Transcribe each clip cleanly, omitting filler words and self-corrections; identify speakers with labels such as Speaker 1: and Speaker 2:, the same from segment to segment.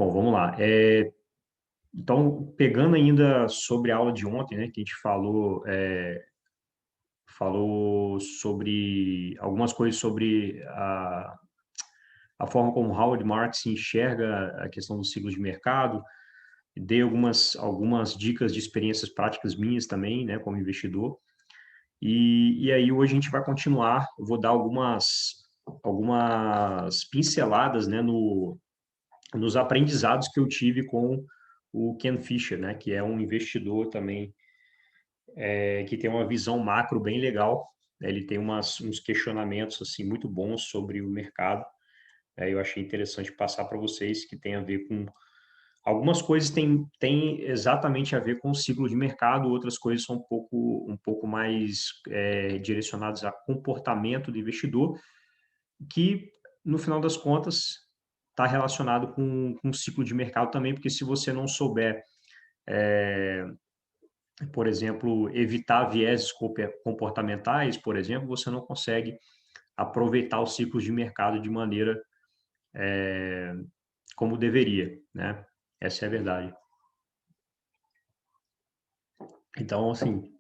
Speaker 1: Bom, vamos lá. Então, pegando ainda sobre a aula de ontem, né, que a gente falou sobre algumas coisas sobre a forma como Howard Marks enxerga a questão do ciclo de mercado, dei algumas dicas de experiências práticas minhas também, né, como investidor. E aí hoje a gente vai continuar, eu vou dar algumas pinceladas, né, nos aprendizados que eu tive com o Ken Fisher, né, que é um investidor também que tem uma visão macro bem legal. Ele tem uns questionamentos assim muito bons sobre o mercado. Eu achei interessante passar para vocês, que tem a ver com algumas coisas tem exatamente a ver com o ciclo de mercado, outras coisas são um pouco mais direcionadas a comportamento do investidor, que no final das contas está relacionado com o ciclo de mercado também, porque se você não souber, por exemplo, evitar vieses comportamentais, por exemplo, você não consegue aproveitar os ciclos de mercado de maneira como deveria, né? Essa é a verdade. Então, assim,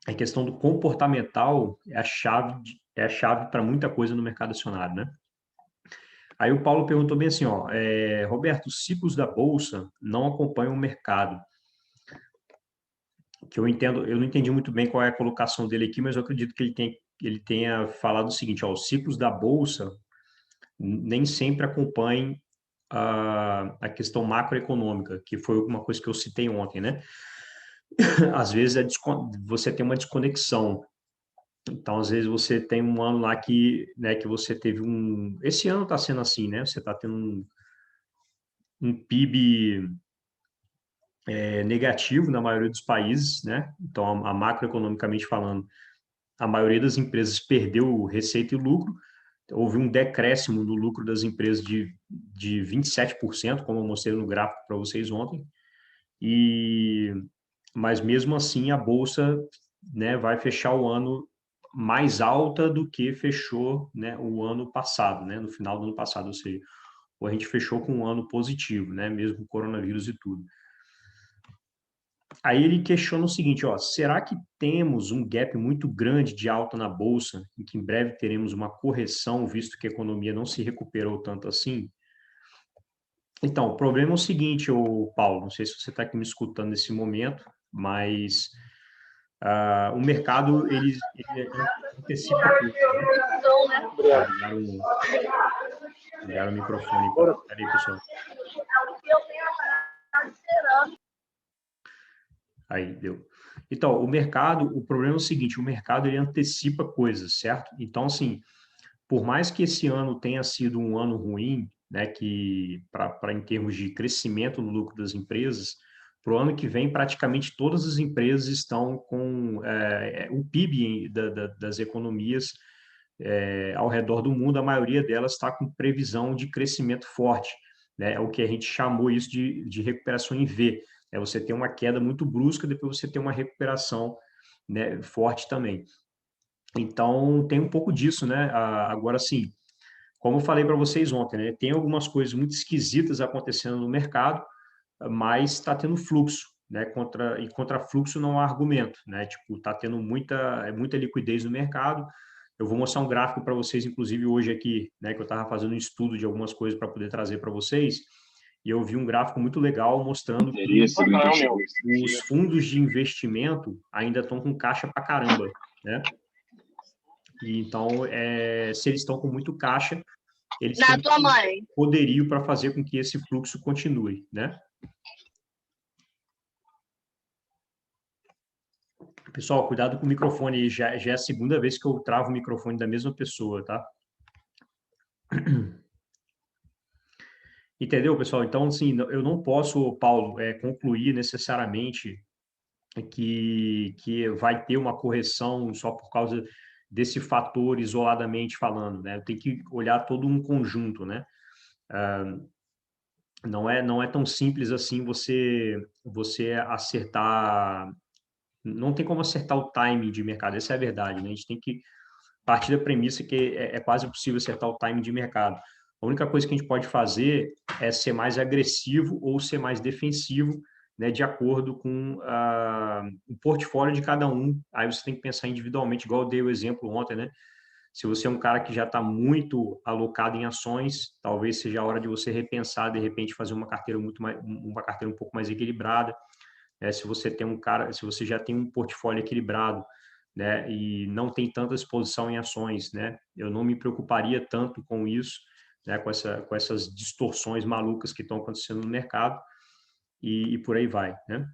Speaker 1: a questão do comportamental é a chave para muita coisa no mercado acionário, né? Aí o Paulo perguntou bem assim, ó, Roberto, os ciclos da bolsa não acompanham o mercado. Que eu não entendi muito bem qual é a colocação dele aqui, mas eu acredito que ele tenha falado o seguinte, ó, os ciclos da bolsa nem sempre acompanham a questão macroeconômica, que foi uma coisa que eu citei ontem, né? Às vezes você tem uma desconexão. Então, às vezes você tem um ano lá que você teve um... Esse ano está sendo assim, né? Você está tendo um PIB negativo na maioria dos países, né? Então, macroeconomicamente falando, a maioria das empresas perdeu receita e lucro. Houve um decréscimo no lucro das empresas de 27%, como eu mostrei no gráfico para vocês ontem. Mas mesmo assim, a bolsa, né, vai fechar o ano mais alta do que fechou, né, o ano passado, né, no final do ano passado, ou seja, a gente fechou com um ano positivo, né, mesmo com o coronavírus e tudo. Aí ele questiona o seguinte, ó, será que temos um gap muito grande de alta na bolsa e que em breve teremos uma correção, visto que a economia não se recuperou tanto assim? Então, o problema é o seguinte, Paulo, não sei se você está aqui me escutando nesse momento, mas o mercado, ele antecipa tudo, né? Ligaram o microfone. Peraí, pessoal. Aí, deu. Então, o problema é o seguinte, o mercado, ele antecipa coisas, certo? Então, assim, por mais que esse ano tenha sido um ano ruim, né, que para em termos de crescimento no lucro das empresas, para o ano que vem praticamente todas as empresas estão com o PIB das economias ao redor do mundo, a maioria delas está com previsão de crescimento forte, né? É o que a gente chamou isso de recuperação em V. Você tem uma queda muito brusca, depois você tem uma recuperação, né, forte também. Então, tem um pouco disso, né? Agora, sim, como eu falei para vocês ontem, né? Tem algumas coisas muito esquisitas acontecendo no mercado, mas está tendo fluxo, né? Contra fluxo não há argumento, né? Tipo, está tendo muita liquidez no mercado. Eu vou mostrar um gráfico para vocês, inclusive hoje aqui, né? Que eu estava fazendo um estudo de algumas coisas para poder trazer para vocês. E eu vi um gráfico muito legal mostrando que os fundos de investimento ainda estão com caixa para caramba, né? E então, se eles estão com muito caixa, eles têm poderio para fazer com que esse fluxo continue, né? Pessoal, cuidado com o microfone, já é a segunda vez que eu travo o microfone da mesma pessoa, tá? Entendeu, pessoal? Então, assim, eu não posso, Paulo, concluir necessariamente que vai ter uma correção só por causa desse fator isoladamente falando, né? Tem que olhar todo um conjunto, né? Não é tão simples assim você acertar, não tem como acertar o timing de mercado, essa é a verdade, né? A gente tem que partir da premissa que é quase possível acertar o timing de mercado. A única coisa que a gente pode fazer é ser mais agressivo ou ser mais defensivo, né, de acordo com o portfólio de cada um. Aí você tem que pensar individualmente, igual eu dei o exemplo ontem, né? Se você é um cara que já está muito alocado em ações, talvez seja a hora de você repensar, de repente, fazer uma carteira um pouco mais equilibrada. Se você tem um cara, se você já tem um portfólio equilibrado, né, e não tem tanta exposição em ações, né, eu não me preocuparia tanto com isso, né, com essas distorções malucas que estão acontecendo no mercado e por aí vai, né?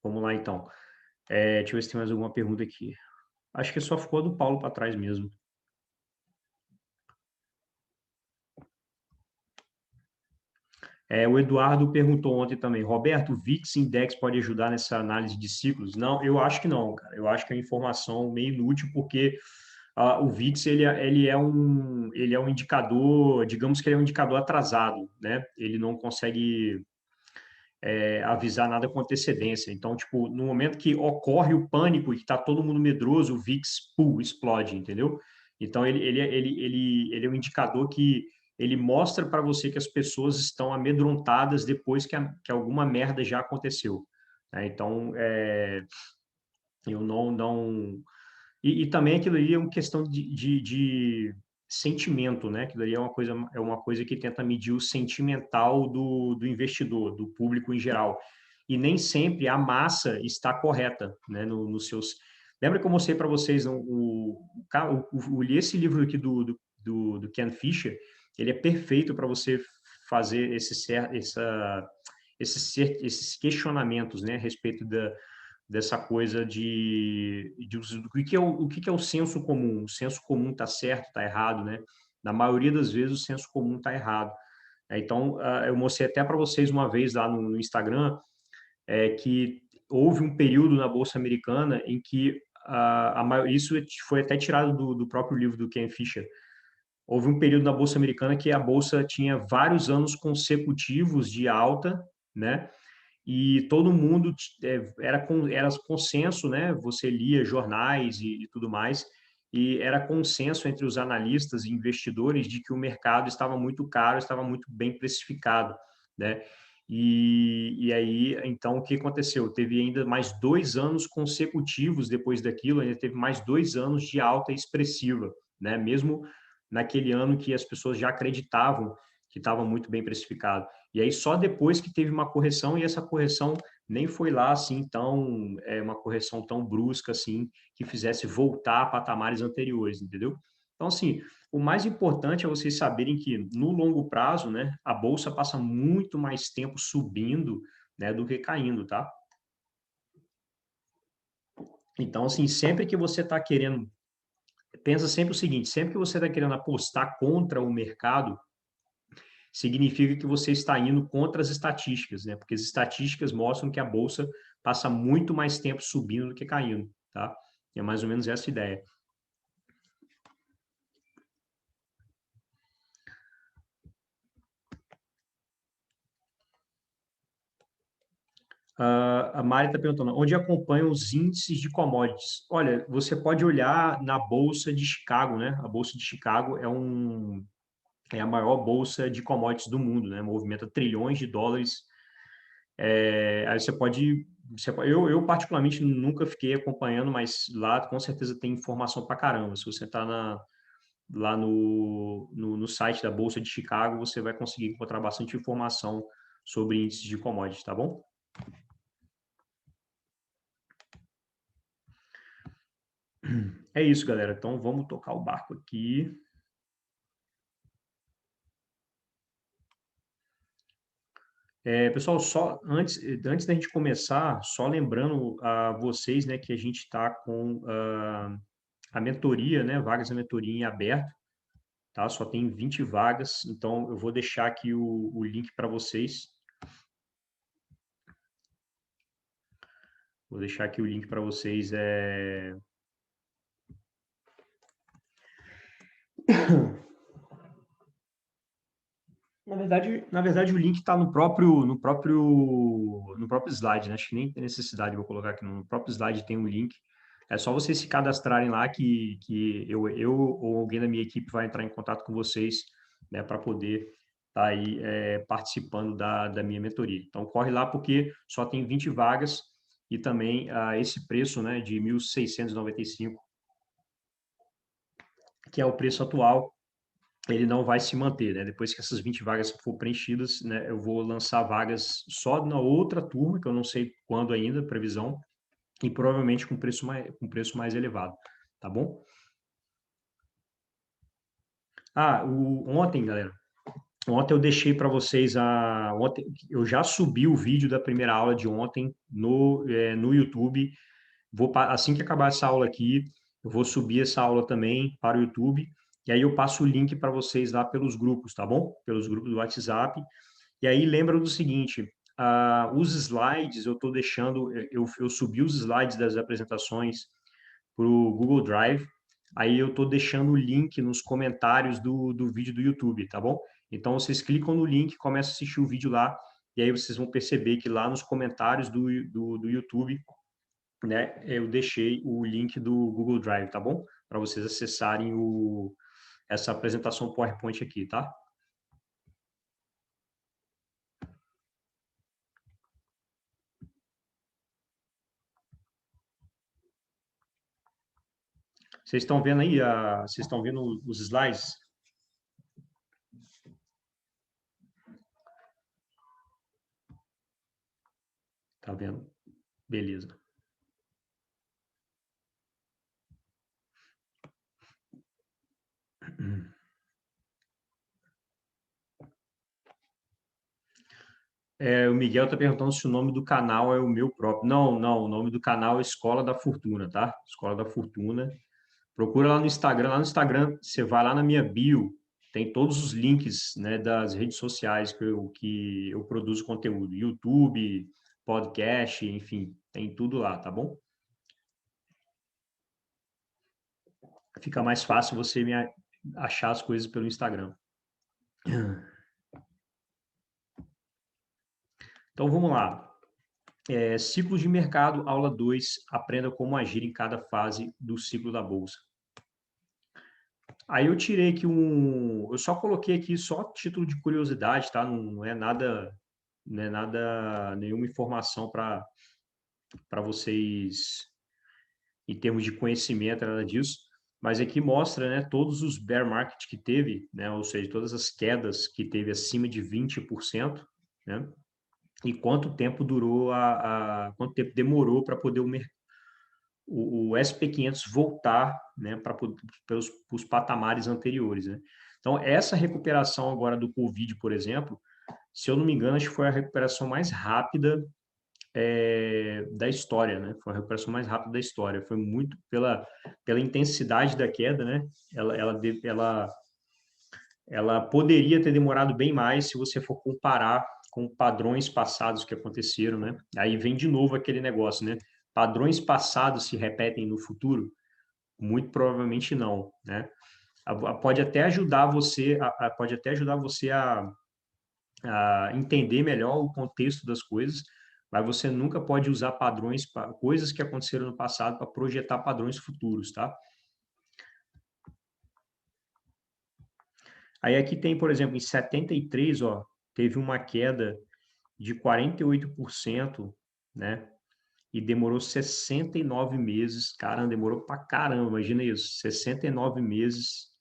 Speaker 1: Vamos lá, então. Deixa eu ver se tem mais alguma pergunta aqui. Acho que só ficou a do Paulo para trás mesmo. O Eduardo perguntou ontem também, Roberto, o VIX Index pode ajudar nessa análise de ciclos? Não, eu acho que não, cara. Eu acho que é uma informação meio inútil, porque o VIX ele é um indicador, digamos que ele é um indicador atrasado, né? Ele não consegue avisar nada com antecedência. Então, tipo, no momento que ocorre o pânico e que está todo mundo medroso, o VIX, explode, entendeu? Então, ele é um indicador que ele mostra para você que as pessoas estão amedrontadas depois que alguma merda já aconteceu, né? Então, eu não e também aquilo ali é uma questão de sentimento, né? Aquilo ali é uma coisa que tenta medir o sentimental do investidor, do público em geral. E nem sempre a massa está correta, né? Nos seus... Lembra que eu mostrei para vocês esse livro aqui do Ken Fisher? Ele é perfeito para você fazer esses questionamentos, né? A respeito dessa coisa o que é o senso comum. O senso comum está certo, está errado, né? Na maioria das vezes, o senso comum está errado. Então, eu mostrei até para vocês uma vez lá no Instagram que houve um período na Bolsa Americana em que isso foi até tirado do próprio livro do Ken Fisher. Houve um período na Bolsa Americana que a Bolsa tinha vários anos consecutivos de alta, né? E todo mundo era consenso, né? Você lia jornais e tudo mais, e era consenso entre os analistas e investidores de que o mercado estava muito caro, estava muito bem precificado, né? E aí, então, o que aconteceu? Teve ainda mais 2 anos consecutivos depois daquilo, ainda teve mais 2 anos de alta expressiva, né? Mesmo naquele ano que as pessoas já acreditavam que estava muito bem precificado. E aí só depois que teve uma correção, e essa correção nem foi lá assim tão, uma correção tão brusca assim, que fizesse voltar a patamares anteriores, entendeu? Então, assim, o mais importante é vocês saberem que no longo prazo, né, a bolsa passa muito mais tempo subindo, né, do que caindo, tá? Então, assim, sempre que você está querendo, pensa sempre o seguinte, sempre que você está querendo apostar contra o mercado, significa que você está indo contra as estatísticas, né? Porque as estatísticas mostram que a bolsa passa muito mais tempo subindo do que caindo, tá? É mais ou menos essa a ideia. A Mari está perguntando, onde acompanham os índices de commodities? Olha, você pode olhar na Bolsa de Chicago, né? A Bolsa de Chicago é a maior bolsa de commodities do mundo, né? Movimenta trilhões de dólares. Aí eu particularmente nunca fiquei acompanhando, mas lá com certeza tem informação pra caramba. Se você está lá no site da Bolsa de Chicago, você vai conseguir encontrar bastante informação sobre índices de commodities, tá bom? É isso, galera. Então vamos tocar o barco aqui. Pessoal, só antes da gente começar, só lembrando a vocês, né, que a gente está com a mentoria, né, vagas da mentoria em aberto, tá? Só tem 20 vagas, então eu vou deixar aqui o link para vocês. Vou deixar aqui o link para vocês. Na verdade, o link está no próprio slide, né? Acho que nem tem necessidade, vou colocar aqui no próprio slide tem um link. É só vocês se cadastrarem lá que eu ou alguém da minha equipe vai entrar em contato com vocês né, para poder estar aí participando da minha mentoria. Então, corre lá porque só tem 20 vagas e também esse preço, né, de 1.695, que é o preço atual, ele não vai se manter, né? Depois que essas 20 vagas for preenchidas, né, eu vou lançar vagas só na outra turma, que eu não sei quando ainda, previsão, e provavelmente com preço mais elevado, tá bom? Ontem, galera, ontem eu deixei para vocês ontem eu já subi o vídeo da primeira aula de ontem no YouTube. Assim que acabar essa aula aqui, eu vou subir essa aula também para o YouTube, e aí eu passo o link para vocês lá pelos grupos, tá bom? Pelos grupos do WhatsApp. E aí lembra do seguinte, os slides eu estou deixando, eu subi os slides das apresentações para o Google Drive, aí eu estou deixando o link nos comentários do vídeo do YouTube, tá bom? Então vocês clicam no link, começam a assistir o vídeo lá, e aí vocês vão perceber que lá nos comentários do YouTube, né, eu deixei o link do Google Drive, tá bom? Para vocês acessarem essa apresentação PowerPoint aqui, tá? Vocês estão vendo aí, vocês estão vendo os slides? Tá vendo? Beleza. O Miguel está perguntando se o nome do canal é o meu próprio. Não, não, o nome do canal é Escola da Fortuna, tá? Escola da Fortuna. Procura lá no Instagram. Lá no Instagram, você vai lá na minha bio, tem todos os links, né, das redes sociais que eu produzo conteúdo. YouTube, podcast, enfim, tem tudo lá, tá bom? Fica mais fácil você achar as coisas pelo Instagram. Então, vamos lá. Ciclos de mercado, aula 2, aprenda como agir em cada fase do ciclo da bolsa. Aí eu tirei aqui eu só coloquei aqui só título de curiosidade, tá? Não é nada, não é nada, nenhuma informação para vocês em termos de conhecimento, nada disso. Mas aqui mostra, né, todos os bear market que teve, né? Ou seja, todas as quedas que teve acima de 20%, né? E quanto tempo durou quanto tempo demorou para poder o SP500 voltar, né, pelos os patamares anteriores, né? Então, essa recuperação agora do Covid, por exemplo, se eu não me engano, acho que foi a recuperação mais rápida da história, né? Foi a recuperação mais rápida da história. Foi muito pela intensidade da queda, né? Ela poderia ter demorado bem mais se você for comparar com padrões passados que aconteceram, né? Aí vem de novo aquele negócio, né? Padrões passados se repetem no futuro? Muito provavelmente não, né? Pode até ajudar você, pode até ajudar você a entender melhor o contexto das coisas, mas você nunca pode usar padrões, coisas que aconteceram no passado para projetar padrões futuros, tá? Aí aqui tem, por exemplo, em 73, ó, teve uma queda de 48%, né? E demorou 69 meses. Caramba, demorou pra caramba, imagina isso, 69 meses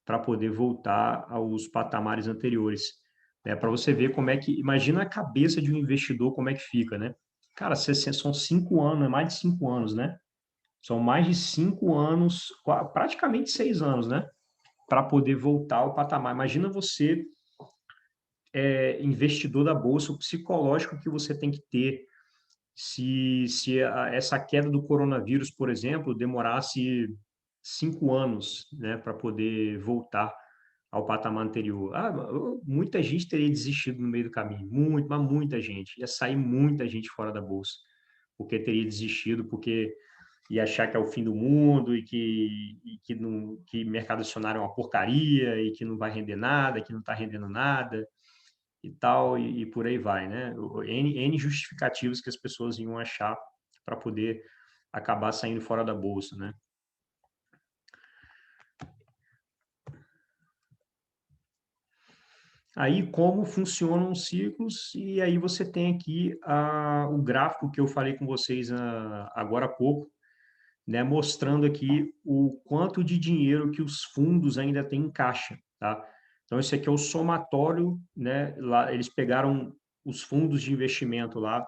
Speaker 1: para poder voltar aos patamares anteriores. Né? Para você ver como é que. Imagina a cabeça de um investidor, como é que fica, né? Cara, são 5 anos, é mais de 5 anos, né? São mais de 5 anos, praticamente 6 anos, né? Para poder voltar ao patamar. Imagina você, investidor da bolsa, o psicológico que você tem que ter se essa queda do coronavírus, por exemplo, demorasse 5 anos, né, para poder voltar ao patamar anterior. Muita gente teria desistido no meio do caminho, mas muita gente. Ia sair muita gente fora da bolsa, porque teria desistido, porque ia achar que é o fim do mundo que mercado acionário é uma porcaria e que não vai render nada, que não está rendendo nada e tal, e por aí vai, né? N justificativos que as pessoas iam achar para poder acabar saindo fora da bolsa, né? Aí, como funcionam os ciclos, e aí você tem aqui o gráfico que eu falei com vocês agora há pouco, né, mostrando aqui o quanto de dinheiro que os fundos ainda têm em caixa, tá? Então, esse aqui é o somatório, né? Lá, eles pegaram os fundos de investimento lá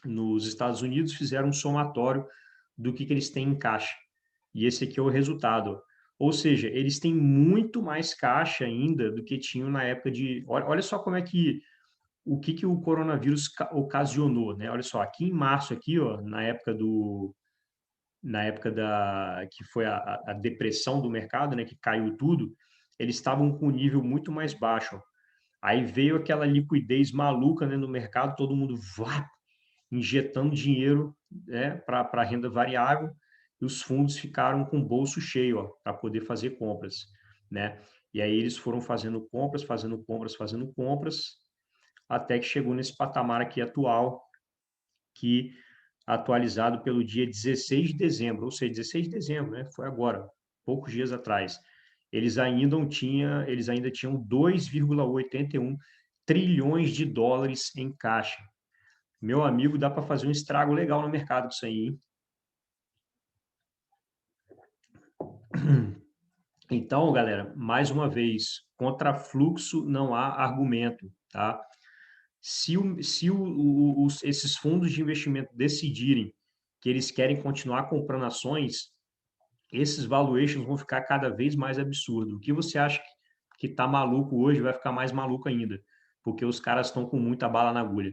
Speaker 1: nos Estados Unidos, fizeram um somatório do que eles têm em caixa. E esse aqui é o resultado. Ou seja, eles têm muito mais caixa ainda do que tinham na época de... Olha só como é que... O que o coronavírus ocasionou, né? Olha só, aqui em março, aqui, ó, na época que foi a depressão do mercado, né, que caiu tudo, eles estavam com um nível muito mais baixo. Aí veio aquela liquidez maluca, né, no mercado, todo mundo injetando dinheiro, né, para renda variável, e os fundos ficaram com o bolso cheio para poder fazer compras, né? E aí eles foram fazendo compras, fazendo compras, fazendo compras, até que chegou nesse patamar aqui atual, que atualizado pelo dia 16 de dezembro, ou seja, 16 de dezembro, né? Foi agora, poucos dias atrás. Eles ainda tinham 2,81 trilhões de dólares em caixa. Meu amigo, dá para fazer um estrago legal no mercado com isso aí, hein? Então, galera, mais uma vez, contra fluxo não há argumento, tá? Se esses fundos de investimento decidirem que eles querem continuar comprando ações, esses valuations vão ficar cada vez mais absurdos. O que você acha que está maluco hoje vai ficar mais maluco ainda, porque os caras estão com muita bala na agulha.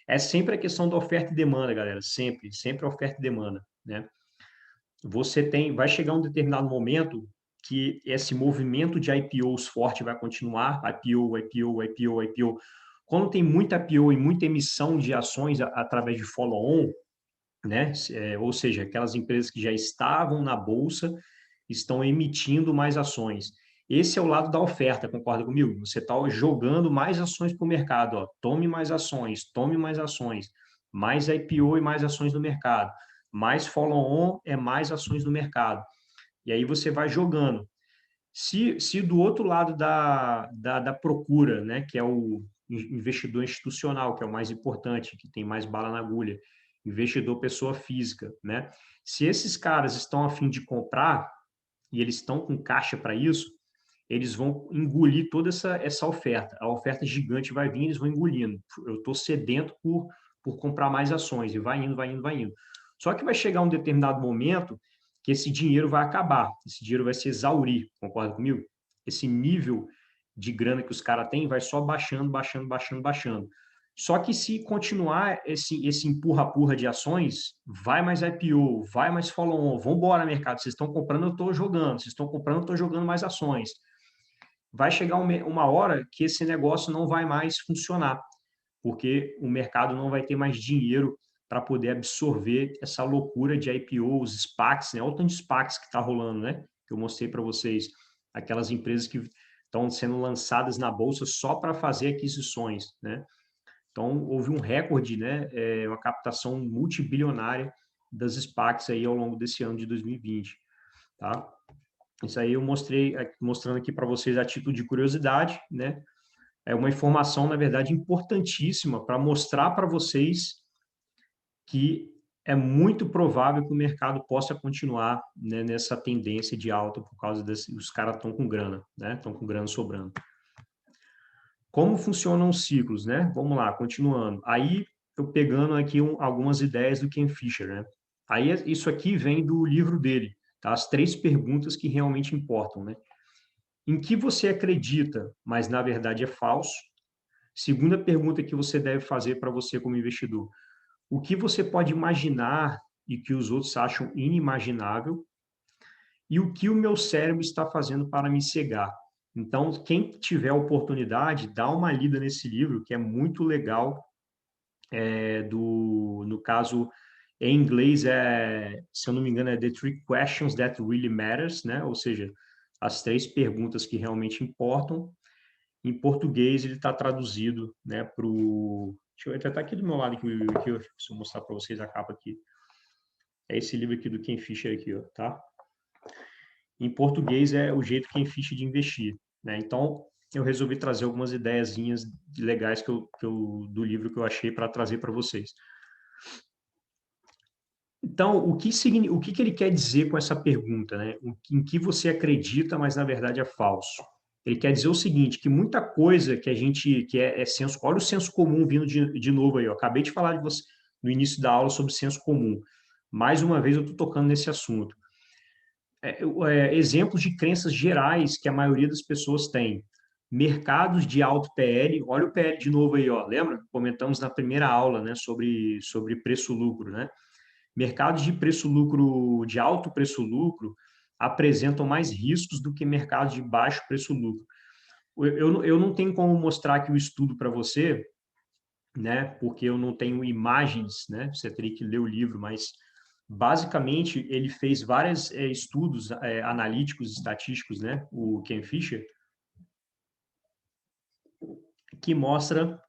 Speaker 1: É sempre a questão da oferta e demanda, galera, sempre, sempre a oferta e demanda, né? Vai chegar um determinado momento que esse movimento de IPOs forte vai continuar, IPO, IPO, IPO, IPO. Quando tem muita IPO e muita emissão de ações através de follow-on, né? Ou seja, aquelas empresas que já estavam na bolsa estão emitindo mais ações. Esse é o lado da oferta, concorda comigo? Você está jogando mais ações para o mercado, ó. Tome mais ações, mais IPO e mais ações no mercado, mais follow-on é mais ações no mercado. E aí você vai jogando. Se do outro lado da procura, né, que é o investidor institucional, que é o mais importante, que tem mais bala na agulha, investidor pessoa física, né? Se esses caras estão a fim de comprar e eles estão com caixa para isso, eles vão engolir toda essa oferta. A oferta gigante vai vir, eles vão engolindo. Eu estou sedento por comprar mais ações, e vai indo, vai indo, vai indo. Só que vai chegar um determinado momento que esse dinheiro vai acabar, esse dinheiro vai se exaurir, concorda comigo? Esse nível de grana que os caras têm vai só baixando, baixando, baixando, baixando. Só que se continuar esse empurra-purra de ações, vai mais IPO, vai mais follow-on, vamos embora, mercado, vocês estão comprando, eu estou jogando, vocês estão comprando, eu estou jogando mais ações. Vai chegar uma hora que esse negócio não vai mais funcionar, porque o mercado não vai ter mais dinheiro para poder absorver essa loucura de IPOs, SPACs, né? Olha o tanto de SPACs que está rolando, né? Que eu mostrei para vocês, aquelas empresas que estão sendo lançadas na bolsa só para fazer aquisições, né? Então, houve um recorde, né, uma captação multibilionária das SPACs aí ao longo desse ano de 2020, tá? Isso aí eu mostrando aqui para vocês a título de curiosidade, né? É uma informação, na verdade, importantíssima para mostrar para vocês que é muito provável que o mercado possa continuar, né, nessa tendência de alta por causa os caras estão com grana, né? Estão com grana sobrando. Como funcionam os ciclos, né? Vamos lá, continuando. Aí, eu pegando aqui algumas ideias do Ken Fisher, né? Aí, isso aqui vem do livro dele, tá? As 3 perguntas que realmente importam, né? Em que você acredita, mas na verdade é falso? Segunda pergunta que você deve fazer para você como investidor. O que você pode imaginar e que os outros acham inimaginável? E o que o meu cérebro está fazendo para me cegar? Então, quem tiver a oportunidade, dá uma lida nesse livro, que é muito legal. No caso, em inglês, se eu não me engano, é The Three Questions That Really Matters, né? Ou seja, as 3 perguntas que realmente importam. Em português, ele está traduzido, né, para o... Deixa eu estar aqui do meu lado, aqui, se eu mostrar para vocês a capa aqui. É esse livro aqui do Ken Fisher aqui, tá? Em português é o jeito Ken Fisher de investir, né? Então, eu resolvi trazer algumas ideiazinhas legais do livro que eu achei para trazer para vocês. Então, o que ele quer dizer com essa pergunta, né? Em que você acredita, mas na verdade é falso? Ele quer dizer o seguinte, que muita coisa que a gente, que é senso, olha o senso comum vindo de novo aí, eu acabei de falar de você no início da aula sobre senso comum. Mais uma vez eu estou tocando nesse assunto. Exemplos de crenças gerais que a maioria das pessoas tem. Mercados de alto PL, olha o PL de novo aí, ó, lembra? Comentamos na primeira aula, né, sobre preço-lucro, né? Mercados de preço-lucro, de alto preço-lucro, apresentam mais riscos do que mercados de baixo preço-lucro. Eu não tenho como mostrar aqui o estudo para você, né? Porque eu não tenho imagens, né? Você teria que ler o livro, mas basicamente ele fez vários estudos analíticos, estatísticos, né? O Ken Fisher, que mostra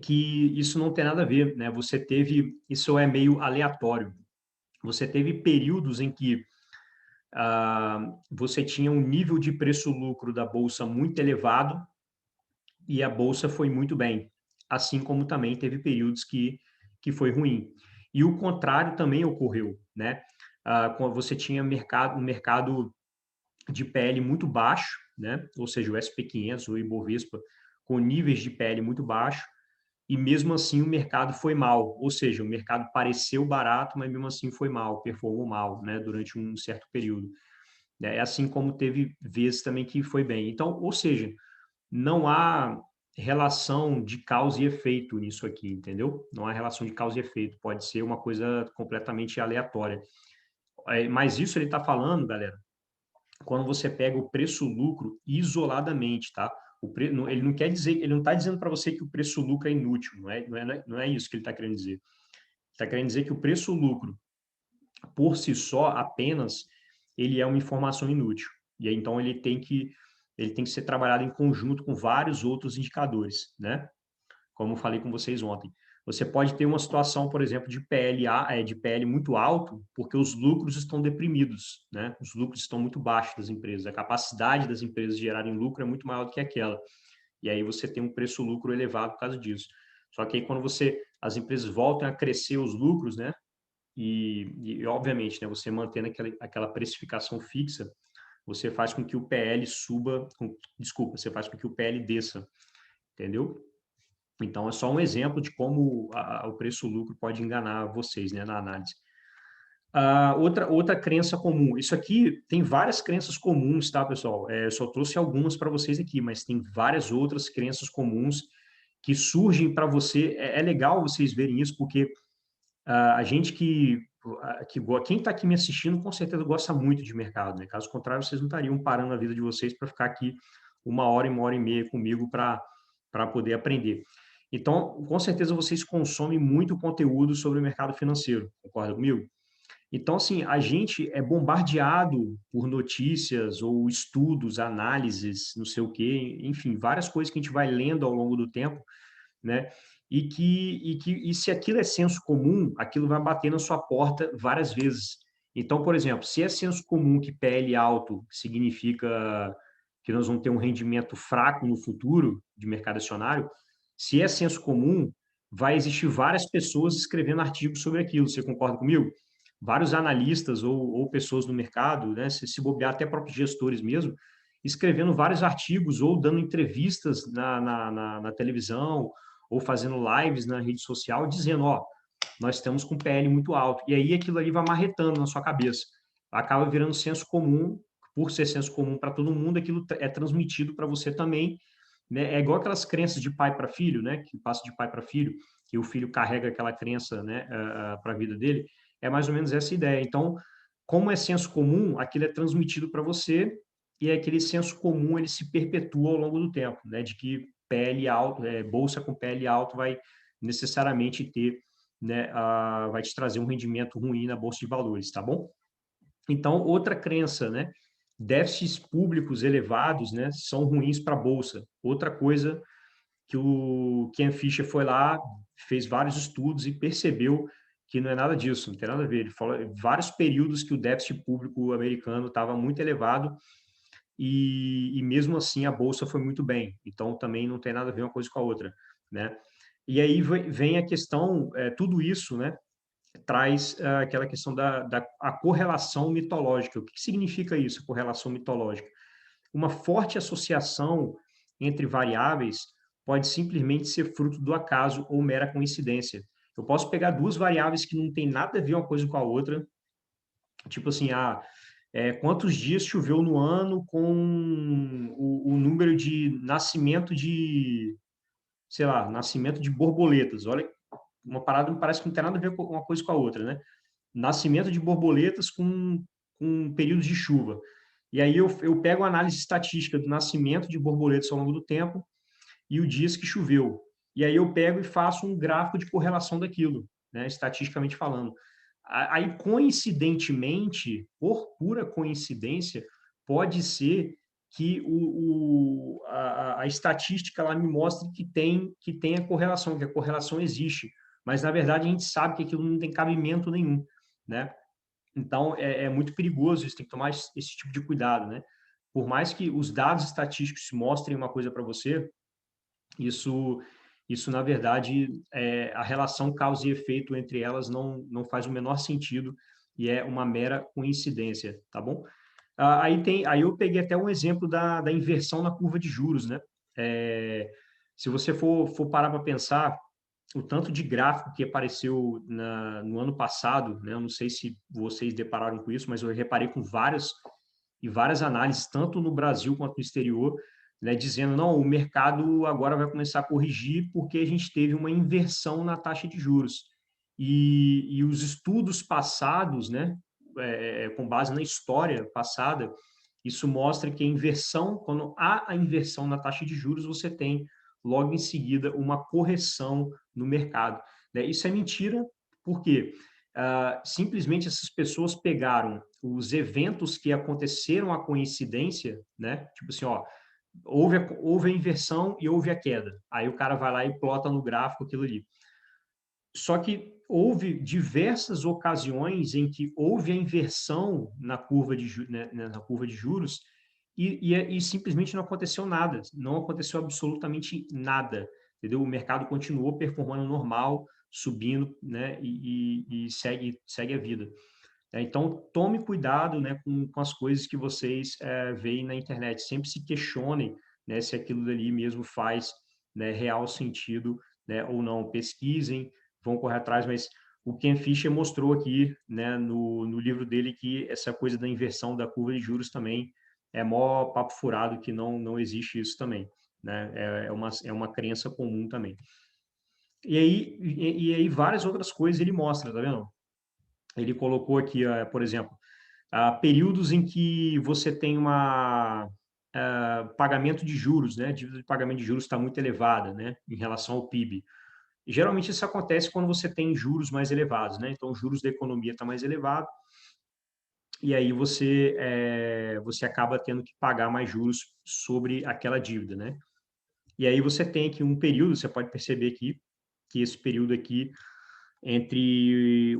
Speaker 1: que isso não tem nada a ver, né? Você teve, isso é meio aleatório. Você teve períodos em que você tinha um nível de preço-lucro da bolsa muito elevado e a bolsa foi muito bem, assim como também teve períodos que foi ruim. E o contrário também ocorreu, né? Quando você tinha um mercado de PL muito baixo, né? Ou seja, o SP500 ou o Ibovespa com níveis de PL muito baixo, e mesmo assim o mercado foi mal, ou seja, o mercado pareceu barato, mas mesmo assim foi mal, performou mal, né? Durante um certo período. É assim como teve vezes também que foi bem. Então, ou seja, não há relação de causa e efeito nisso aqui, entendeu? Não há relação de causa e efeito, pode ser uma coisa completamente aleatória. Mas isso ele está falando, galera, quando você pega o preço-lucro isoladamente, tá? Ele não quer dizer, ele não está dizendo para você que o preço-lucro é inútil, não é isso que ele está querendo dizer. Está querendo dizer que o preço-lucro, por si só, apenas, ele é uma informação inútil. E aí, então, ele tem que ser trabalhado em conjunto com vários outros indicadores, né? Como eu falei com vocês ontem. Você pode ter uma situação, por exemplo, de PL muito alto, porque os lucros estão deprimidos, né? Os lucros estão muito baixos das empresas. A capacidade das empresas de gerarem lucro é muito maior do que aquela. E aí você tem um preço-lucro elevado por causa disso. Só que aí quando as empresas voltam a crescer os lucros, né? Obviamente, né, você mantendo aquela precificação fixa, você faz com que o PL suba, desculpa, você faz com que o PL desça, entendeu? Então, é só um exemplo de como o preço-lucro pode enganar vocês, né, na análise. Outra crença comum. Isso aqui tem várias crenças comuns, tá, pessoal? Eu só trouxe algumas para vocês aqui, mas tem várias outras crenças comuns que surgem para você. É legal vocês verem isso, porque a gente quem está aqui me assistindo, com certeza gosta muito de mercado, né? Caso contrário, vocês não estariam parando a vida de vocês para ficar aqui uma hora e meia comigo para poder aprender. Então, com certeza vocês consomem muito conteúdo sobre o mercado financeiro, concorda comigo? Então, assim, a gente é bombardeado por notícias ou estudos, análises, não sei o quê, enfim, várias coisas que a gente vai lendo ao longo do tempo, né? E se aquilo é senso comum, aquilo vai bater na sua porta várias vezes. Então, por exemplo, se é senso comum que PL alto significa que nós vamos ter um rendimento fraco no futuro de mercado acionário, se é senso comum, vai existir várias pessoas escrevendo artigos sobre aquilo. Você concorda comigo? Vários analistas ou pessoas no mercado, né, se bobear até próprios gestores mesmo, escrevendo vários artigos ou dando entrevistas na televisão ou fazendo lives na rede social dizendo, ó, nós estamos com PL muito alto. E aí aquilo ali vai marretando na sua cabeça. Acaba virando senso comum, por ser senso comum para todo mundo, aquilo é transmitido para você também, né? É igual aquelas crenças de pai para filho, né? Que passa de pai para filho, que o filho carrega aquela crença, né, para a vida dele. É mais ou menos essa ideia. Então, como é senso comum, aquilo é transmitido para você e aquele senso comum ele se perpetua ao longo do tempo, né? De que PL alto, bolsa com PL alto vai necessariamente ter, né, vai te trazer um rendimento ruim na bolsa de valores, tá bom? Então, outra crença, né? Déficits públicos elevados, né, são ruins para a bolsa. Outra coisa que o Ken Fisher foi lá, fez vários estudos e percebeu que não é nada disso, não tem nada a ver. Ele falou vários períodos que o déficit público americano estava muito elevado e mesmo assim a bolsa foi muito bem. Então também não tem nada a ver uma coisa com a outra, né? E aí vem a questão, tudo isso, né, traz aquela questão da a correlação mitológica. O que significa isso, correlação mitológica? Uma forte associação entre variáveis pode simplesmente ser fruto do acaso ou mera coincidência. Eu posso pegar duas variáveis que não têm nada a ver uma coisa com a outra, tipo assim, quantos dias choveu no ano com o número de nascimento de, sei lá, nascimento de borboletas. Olha, uma parada me parece que não tem nada a ver com uma coisa com a outra, né? Nascimento de borboletas com períodos de chuva. E aí eu pego a análise estatística do nascimento de borboletas ao longo do tempo e o dias que choveu. E aí eu pego e faço um gráfico de correlação daquilo, né, estatisticamente falando. Aí, coincidentemente, por pura coincidência, pode ser que a estatística ela me mostre que tem a correlação, que a correlação existe. Mas, na verdade, a gente sabe que aquilo não tem cabimento nenhum, né? Então, é muito perigoso isso, tem que tomar esse tipo de cuidado, né? Por mais que os dados estatísticos mostrem uma coisa para você, isso, isso na verdade, a relação causa e efeito entre elas não faz o menor sentido e é uma mera coincidência, tá bom? Aí eu peguei até um exemplo da inversão na curva de juros, né? Se você for parar para pensar, o tanto de gráfico que apareceu no ano passado, né? Eu não sei se vocês depararam com isso, mas eu reparei com várias análises, tanto no Brasil quanto no exterior, né, dizendo, não, o mercado agora vai começar a corrigir porque a gente teve uma inversão na taxa de juros. E os estudos passados, né, com base na história passada, isso mostra que a inversão, quando há a inversão na taxa de juros, você tem logo em seguida uma correção no mercado, né? Isso é mentira, por quê? Simplesmente essas pessoas pegaram os eventos que aconteceram a coincidência, né? Tipo assim, ó, houve a inversão e houve a queda. Aí o cara vai lá e plota no gráfico aquilo ali. Só que houve diversas ocasiões em que houve a inversão na curva na curva de juros e simplesmente não aconteceu nada, não aconteceu absolutamente nada, entendeu? O mercado continuou performando normal, subindo, né? E segue a vida. Então, tome cuidado, né, com as coisas que vocês veem na internet. Sempre se questionem, né, se aquilo dali mesmo faz, né, real sentido, né, ou não. Pesquisem, vão correr atrás, mas o Ken Fisher mostrou aqui, né, no livro dele que essa coisa da inversão da curva de juros também é mó papo furado, que não existe isso também, né? É uma crença comum também. E aí várias outras coisas ele mostra, tá vendo? Ele colocou aqui, por exemplo, períodos em que você tem pagamento de juros, né? A dívida de pagamento de juros está muito elevada, né? Em relação ao PIB. E geralmente isso acontece quando você tem juros mais elevados, né? Então, os juros da economia está mais elevado e aí você acaba tendo que pagar mais juros sobre aquela dívida, né? E aí você tem aqui um período, você pode perceber aqui, que esse período aqui entre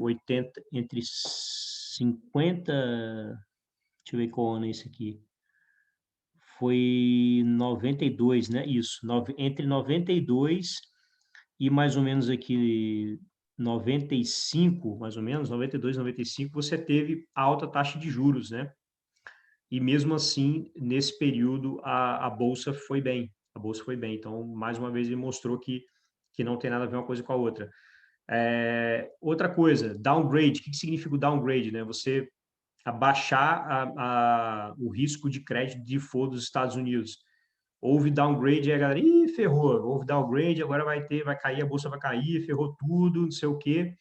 Speaker 1: 50, deixa eu ver qual ano é esse aqui, foi 92, né? Isso, entre 92 e mais ou menos aqui 95, mais ou menos, 92, 95, você teve alta taxa de juros, né? E mesmo assim, nesse período, a Bolsa foi bem. A Bolsa foi bem. Então, mais uma vez, ele mostrou que não tem nada a ver uma coisa com a outra. Outra coisa, downgrade. O que significa o downgrade? Né? Você abaixar o risco de crédito de default dos Estados Unidos. Houve downgrade, e a galera, ih, ferrou, houve downgrade, agora vai cair, a bolsa vai cair, ferrou tudo, não sei o quê.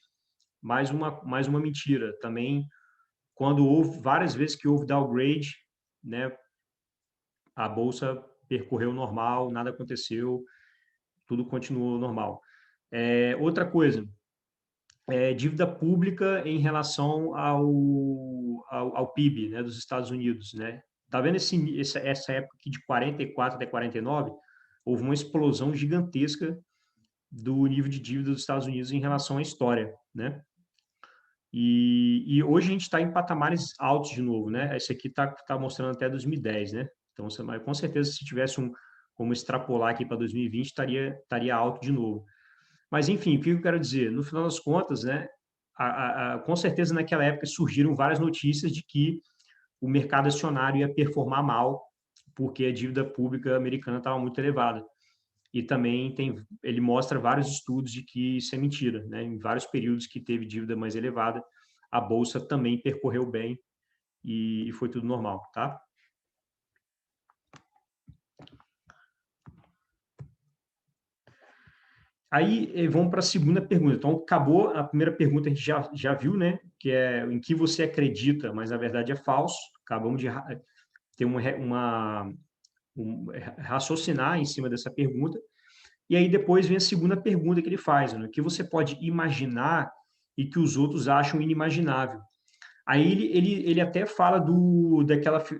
Speaker 1: Mais uma mentira. Também, quando houve, várias vezes que houve downgrade, né, a bolsa percorreu normal, nada aconteceu, tudo continuou normal. Outra coisa, dívida pública em relação ao PIB, né, dos Estados Unidos, né? Tá vendo essa época aqui de 44 até 49? Houve uma explosão gigantesca do nível de dívida dos Estados Unidos em relação à história, né? E hoje a gente está em patamares altos de novo, né? Esse aqui tá mostrando até 2010, né? Então, mas com certeza, se tivesse como extrapolar aqui para 2020, estaria alto de novo. Mas, enfim, o que eu quero dizer? No final das contas, né, com certeza naquela época surgiram várias notícias de que o mercado acionário ia performar mal, porque a dívida pública americana estava muito elevada. E também ele mostra vários estudos de que isso é mentira, né? Em vários períodos que teve dívida mais elevada, a bolsa também percorreu bem e foi tudo normal, tá? Aí vamos para a segunda pergunta. Então, acabou a primeira pergunta, a gente já viu, né? Que é em que você acredita, mas na verdade é falso. Acabamos de ter raciocinar em cima dessa pergunta. E aí depois vem a segunda pergunta que ele faz, né? O que você pode imaginar e que os outros acham inimaginável. Aí ele até fala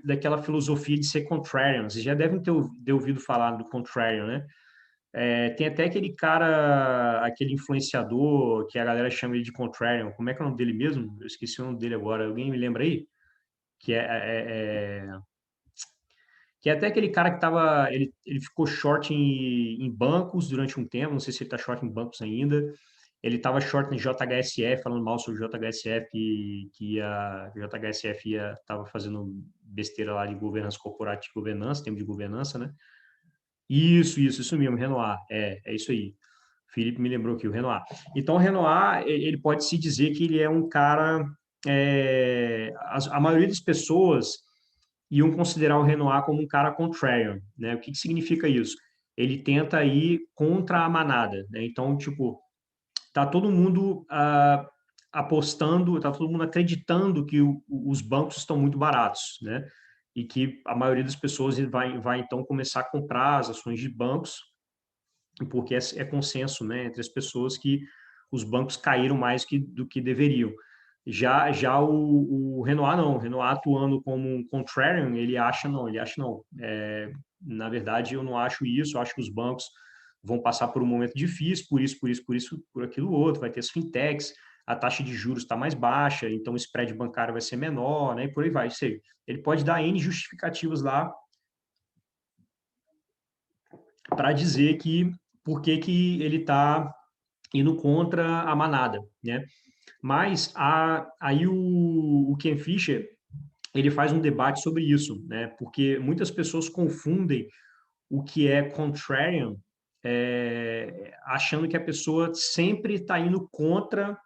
Speaker 1: daquela filosofia de ser contrarian. Vocês já devem ter ouvido falar do contrarian, né? Tem até aquele cara, aquele influenciador que a galera chama ele de contrarian. Como é que é o nome dele mesmo? Eu esqueci o nome dele agora. Alguém me lembra aí? Que que é até aquele cara que ele ficou short em bancos durante um tempo, não sei se ele está short em bancos ainda. Ele estava short em JHSF, falando mal sobre o JHSF, que a JHSF estava fazendo besteira lá de governança corporativa, de governança, tempo de governança, né? Isso mesmo, Renoir, é isso aí. O Felipe me lembrou aqui, o Renoir. Então, o Renoir, ele pode se dizer que ele é um cara, a maioria das pessoas iam considerar o Renoir como um cara contrarian, né? O que significa isso? Ele tenta ir contra a manada, né? Então, tipo, tá todo mundo apostando, tá todo mundo acreditando que os bancos estão muito baratos, né? E que a maioria das pessoas vai então começar a comprar as ações de bancos, porque é consenso, né, entre as pessoas que os bancos caíram mais do que deveriam. Já o Renoir não, o Renoir atuando como um contrarian, ele acha não. Na verdade, eu não acho isso, eu acho que os bancos vão passar por um momento difícil, por aquilo outro, vai ter as fintechs, a taxa de juros está mais baixa, então o spread bancário vai ser menor, né, e por aí vai. Ele pode dar N justificativas lá para dizer que por que ele está indo contra a manada, né? Mas aí o Ken Fisher ele faz um debate sobre isso, né? Porque muitas pessoas confundem o que é contrarian, achando que a pessoa sempre está indo contra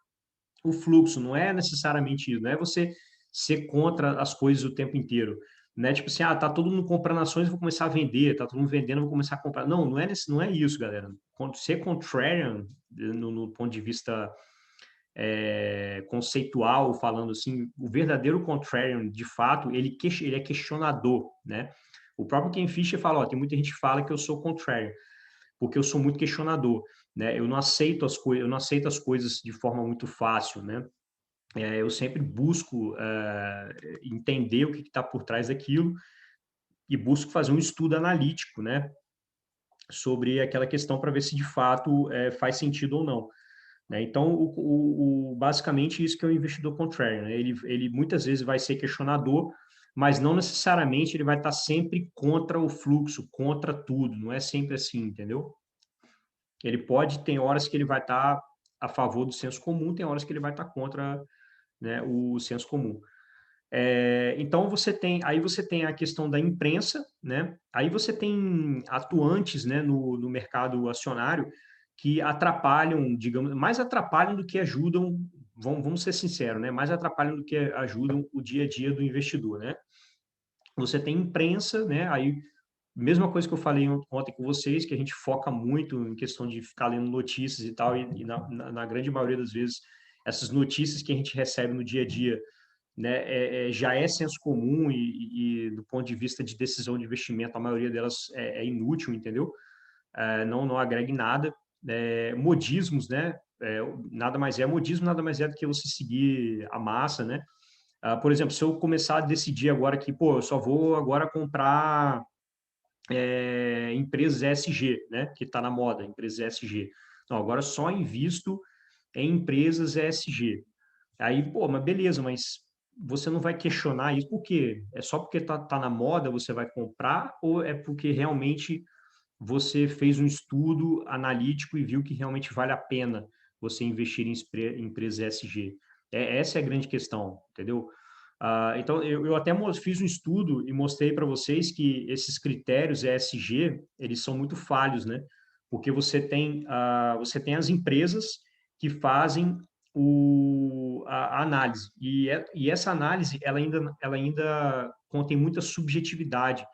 Speaker 1: o fluxo. Não é necessariamente isso, não é você ser contra as coisas o tempo inteiro. Né? Tipo assim, tá todo mundo comprando ações, vou começar a vender, tá todo mundo vendendo, vou começar a comprar. Não é isso, galera. Ser contrarian, no ponto de vista conceitual, falando assim, o verdadeiro contrarian, de fato, ele é questionador, né? O próprio Ken Fisher fala, tem muita gente que fala que eu sou contrarian, porque eu sou muito questionador, né? Eu não aceito as coisas de forma muito fácil, né? Eu sempre busco entender o que está por trás daquilo e busco fazer um estudo analítico, né? Sobre aquela questão para ver se de fato faz sentido ou não. Né? Então, basicamente, isso que é o investidor contrarian. Né? Ele muitas vezes vai ser questionador, mas não necessariamente ele vai estar sempre contra o fluxo, contra tudo. Não é sempre assim, entendeu? Ele pode, tem horas que ele vai estar a favor do senso comum, tem horas que ele vai estar contra, né, o senso comum. Então aí você tem a questão da imprensa, né? Aí você tem atuantes, né, no mercado acionário que atrapalham, digamos, mais atrapalham do que ajudam, vamos ser sinceros, né? Mais atrapalham do que ajudam o dia a dia do investidor, né? Você tem imprensa, né? Aí mesma coisa que eu falei ontem com vocês, que a gente foca muito em questão de ficar lendo notícias e tal, e na grande maioria das vezes essas notícias que a gente recebe no dia a dia, né, já é senso comum e do ponto de vista de decisão de investimento, a maioria delas é inútil, entendeu? Não agrega em nada. Modismos, né? Modismo nada mais é do que você seguir a massa, né? Por exemplo, se eu começar a decidir agora que, pô, eu só vou agora comprar empresas ESG, né? Que está na moda, empresas ESG. Não, agora só invisto em empresas ESG. Aí, pô, mas beleza, mas você não vai questionar isso, por quê? É só porque tá na moda você vai comprar, ou é porque realmente você fez um estudo analítico e viu que realmente vale a pena você investir em empresas ESG? Essa é a grande questão, entendeu? Então, eu até fiz um estudo e mostrei para vocês que esses critérios ESG, eles são muito falhos, né? Porque você tem as empresas que fazem a análise, e essa análise, ela ainda contém muita subjetividade,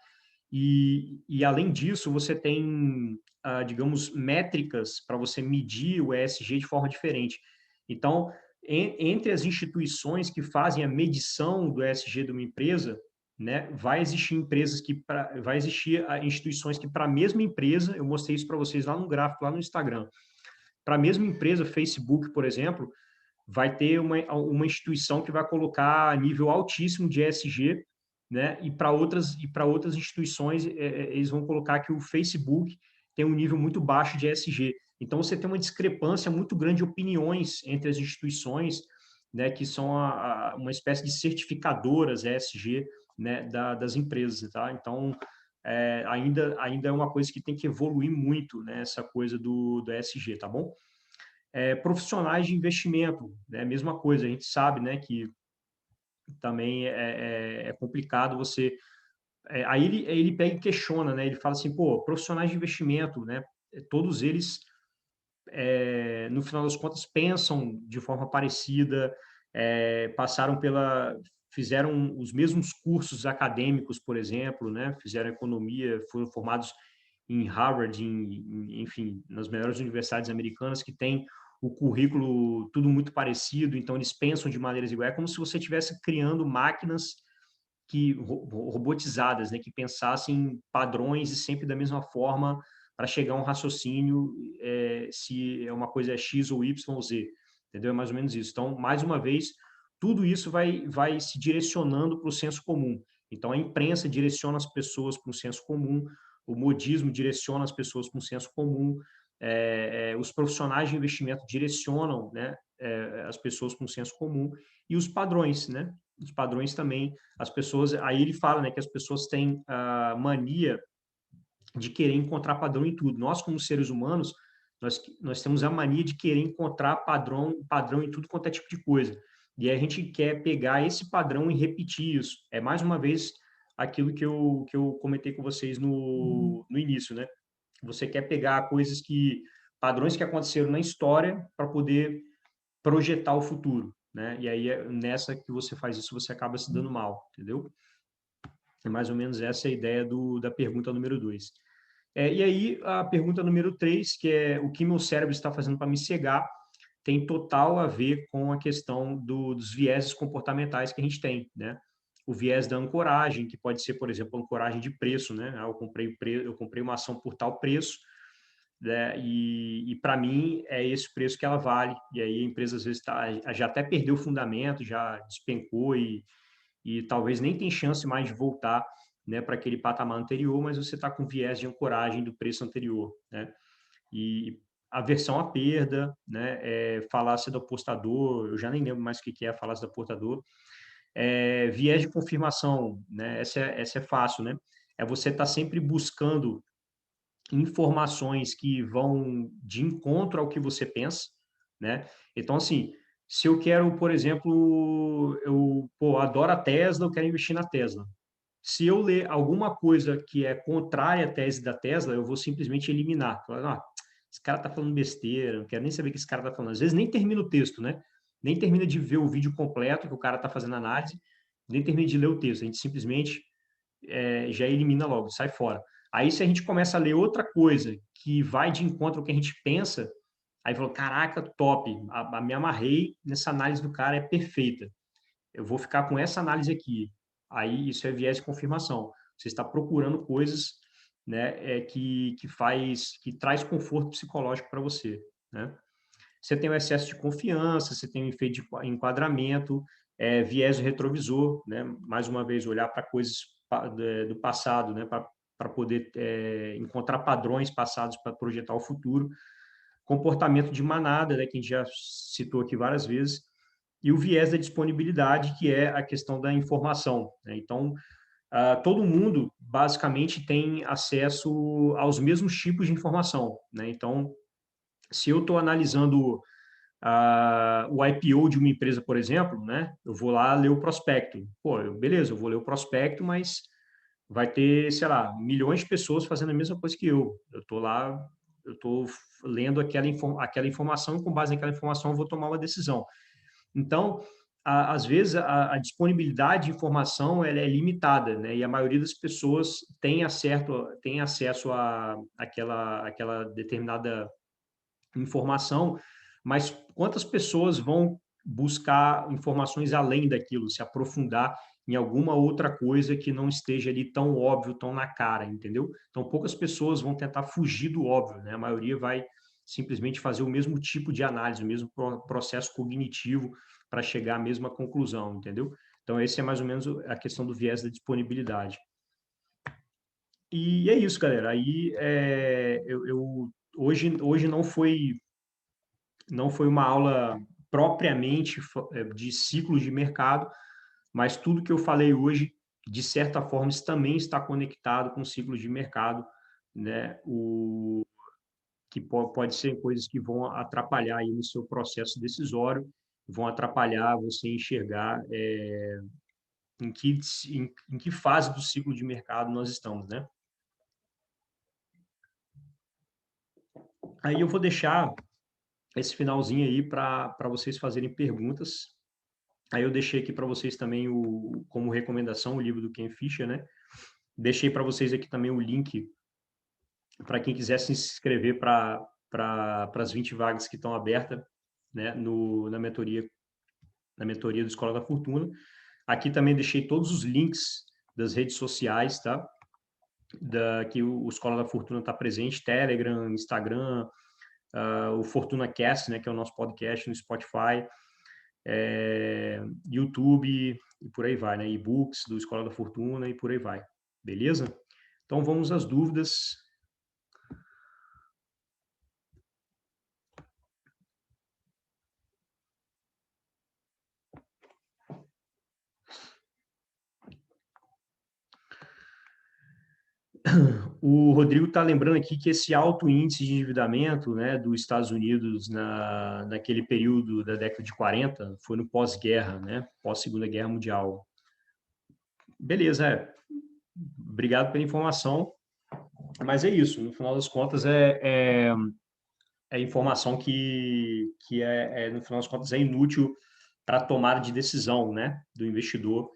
Speaker 1: além disso, você tem, digamos, métricas para você medir o ESG de forma diferente. Então, entre as instituições que fazem a medição do ESG de uma empresa, né, vai existir instituições que para a mesma empresa, eu mostrei isso para vocês lá no gráfico, lá no Instagram, para a mesma empresa, Facebook, por exemplo, vai ter uma instituição que vai colocar nível altíssimo de ESG, né? E para outras instituições, eles vão colocar que o Facebook tem um nível muito baixo de ESG. Então, você tem uma discrepância muito grande de opiniões entre as instituições, né, que são uma espécie de certificadoras ESG, né, das empresas, tá? Então, ainda é uma coisa que tem que evoluir muito, né, essa coisa do ESG, tá bom? Profissionais de investimento, né? Mesma coisa, a gente sabe, né, que também é complicado você. Aí ele pega e questiona, né? Ele fala assim, pô, profissionais de investimento, né? Todos eles, no final das contas, pensam de forma parecida, passaram fizeram os mesmos cursos acadêmicos, por exemplo, né? Fizeram economia, foram formados em Harvard, enfim, nas melhores universidades americanas, que têm o currículo tudo muito parecido, então eles pensam de maneiras iguais. É como se você estivesse criando máquinas robotizadas, né, que pensassem padrões e sempre da mesma forma para chegar a um raciocínio, se é uma coisa é X ou Y ou Z, entendeu? É mais ou menos isso. Então, mais uma vez, tudo isso vai se direcionando para o senso comum. Então, a imprensa direciona as pessoas para o senso comum, o modismo direciona as pessoas para um senso comum, os profissionais de investimento direcionam, né, as pessoas para um senso comum, e os padrões, né? Os padrões também, as pessoas, aí ele fala, né, que as pessoas têm a mania de querer encontrar padrão em tudo. Nós, como seres humanos, nós temos a mania de querer encontrar padrão em tudo quanto é tipo de coisa. E aí a gente quer pegar esse padrão e repetir isso. É mais uma vez aquilo que eu comentei com vocês no início, né? Você quer pegar padrões que aconteceram na história para poder projetar o futuro, né? E aí nessa que você faz isso, você acaba se dando mal, entendeu? É mais ou menos essa a ideia da pergunta número 2. E aí a pergunta número 3, que é o que meu cérebro está fazendo para me cegar, tem total a ver com a questão dos vieses comportamentais que a gente tem, né? O viés da ancoragem, que pode ser, por exemplo, ancoragem de preço, né? Eu comprei uma ação por tal preço, né? E para mim é esse preço que ela vale. E aí a empresa às vezes já até perdeu o fundamento, já despencou e talvez nem tem chance mais de voltar, né, para aquele patamar anterior, mas você está com viés de ancoragem do preço anterior, né? E aversão à perda, né? Falácia do apostador, eu já nem lembro mais o que é a falácia do apostador. Viés de confirmação, né? Essa é fácil, né? É você estar sempre buscando informações que vão de encontro ao que você pensa, né? Então, assim, se eu quero, por exemplo, adoro a Tesla, eu quero investir na Tesla. Se eu ler alguma coisa que é contrária à tese da Tesla, eu vou simplesmente eliminar. Falar, esse cara tá falando besteira, não quero nem saber o que esse cara tá falando. Às vezes nem termina o texto, né? Nem termina de ver o vídeo completo que o cara tá fazendo análise, nem termina de ler o texto. A gente simplesmente já elimina logo, sai fora. Aí, se a gente começa a ler outra coisa que vai de encontro ao que a gente pensa, aí falou, caraca, top, me amarrei nessa análise do cara, é perfeita. Eu vou ficar com essa análise aqui. Aí, isso é viés de confirmação. Você está procurando coisas, né, que traz conforto psicológico para você, né? Você tem o excesso de confiança, você tem o efeito de enquadramento, viés retrovisor, né? Mais uma vez, olhar para coisas do passado, né? Para poder encontrar padrões passados para projetar o futuro. Comportamento de manada, né? Que a gente já citou aqui várias vezes. e o viés da disponibilidade, que é a questão da informação, né? Então, todo mundo basicamente tem acesso aos mesmos tipos de informação, né? Então, se eu estou analisando o IPO de uma empresa, por exemplo, né? Eu vou lá ler o prospecto. Pô, beleza, eu vou ler o prospecto, mas vai ter, sei lá, milhões de pessoas fazendo a mesma coisa que eu. Eu estou lá, eu estou lendo aquela informação e com base naquela informação eu vou tomar uma decisão. Então, às vezes, a disponibilidade de informação ela é limitada, né? E a maioria das pessoas tem acesso a aquela determinada informação, mas quantas pessoas vão buscar informações além daquilo, se aprofundar em alguma outra coisa que não esteja ali tão óbvio, tão na cara, entendeu? Então, poucas pessoas vão tentar fugir do óbvio, né? A maioria vai simplesmente fazer o mesmo tipo de análise, o mesmo processo cognitivo para chegar à mesma conclusão, entendeu? Então, esse é mais ou menos a questão do viés da disponibilidade. E é isso, galera. Aí, hoje não foi uma aula propriamente de ciclos de mercado, mas tudo que eu falei hoje, de certa forma, isso também está conectado com ciclos de mercado, né? Que pode ser coisas que vão atrapalhar aí no seu processo decisório, vão atrapalhar você enxergar em que fase do ciclo de mercado nós estamos, né? Aí eu vou deixar esse finalzinho aí para vocês fazerem perguntas. Aí eu deixei aqui para vocês também como recomendação o livro do Ken Fisher, né? Deixei para vocês aqui também o link para quem quiser se inscrever para as 20 vagas que estão abertas, né, na mentoria do Escola da Fortuna. Aqui também deixei todos os links das redes sociais, tá? Que o Escola da Fortuna está presente, Telegram, Instagram, o Fortuna Cast, né, que é o nosso podcast no Spotify, YouTube e por aí vai, né? E-books do Escola da Fortuna e por aí vai. Beleza? Então vamos às dúvidas. O Rodrigo está lembrando aqui que esse alto índice de endividamento, né, dos Estados Unidos naquele período da década de 40 foi no pós-guerra, né, pós-Segunda Guerra Mundial. Beleza, obrigado pela informação, mas é isso, no final das contas é informação que no final das contas é inútil para a tomada de decisão, né, do investidor.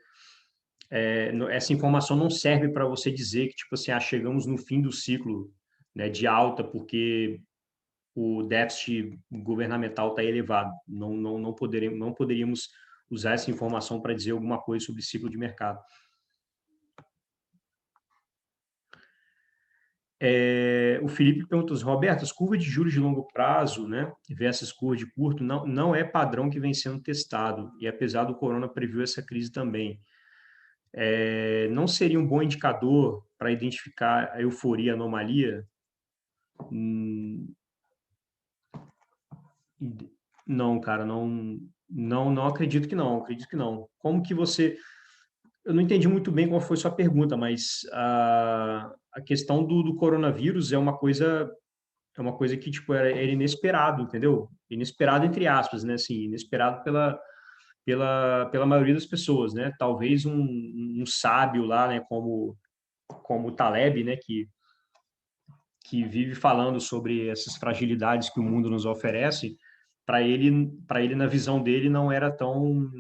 Speaker 1: Essa informação não serve para você dizer que, tipo assim, chegamos no fim do ciclo, né, de alta, porque o déficit governamental está elevado. Não poderíamos usar essa informação para dizer alguma coisa sobre ciclo de mercado. O Felipe perguntou, Roberto, as curvas de juros de longo prazo, né, versus curva de curto, não é padrão que vem sendo testado, e apesar do corona previu essa crise também. Não seria um bom indicador para identificar a euforia e anomalia? Hum, Não, cara, não acredito que não, acredito que não. Como que você... Eu não entendi muito bem qual foi sua pergunta, mas a questão do coronavírus é uma coisa que, tipo, era inesperado, entendeu? Inesperado entre aspas, né? Assim, inesperado pela maioria das pessoas, né? Talvez um sábio lá, né? Como o Taleb, né? Que vive falando sobre essas fragilidades que o mundo nos oferece, para ele na visão dele não era tão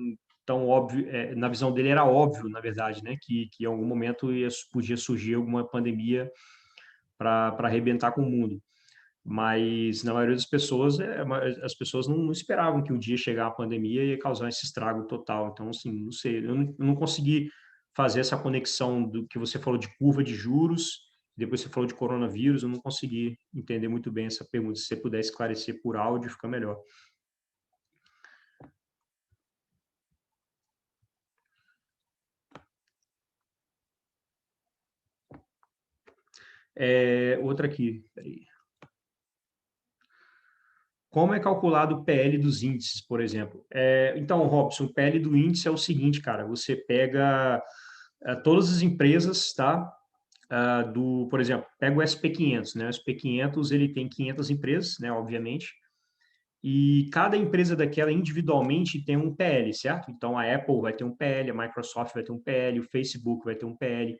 Speaker 1: óbvio, na visão dele era óbvio, na verdade, né, que em algum momento podia surgir alguma pandemia para arrebentar com o mundo. Mas na maioria das pessoas, as pessoas não esperavam que um dia chegar a pandemia e ia causar esse estrago total. Então, assim, não sei, eu não consegui fazer essa conexão do que você falou de curva de juros, depois você falou de coronavírus, eu não consegui entender muito bem essa pergunta. Se você puder esclarecer por áudio, fica melhor. Outra aqui, peraí. Como é calculado o PL dos índices, por exemplo? Então, Robson, o PL do índice é o seguinte, cara, você pega todas as empresas, tá? Por exemplo, pega o SP500, né? O SP500, ele tem 500 empresas, né, obviamente, e cada empresa daquela individualmente tem um PL, certo? Então, a Apple vai ter um PL, a Microsoft vai ter um PL, o Facebook vai ter um PL,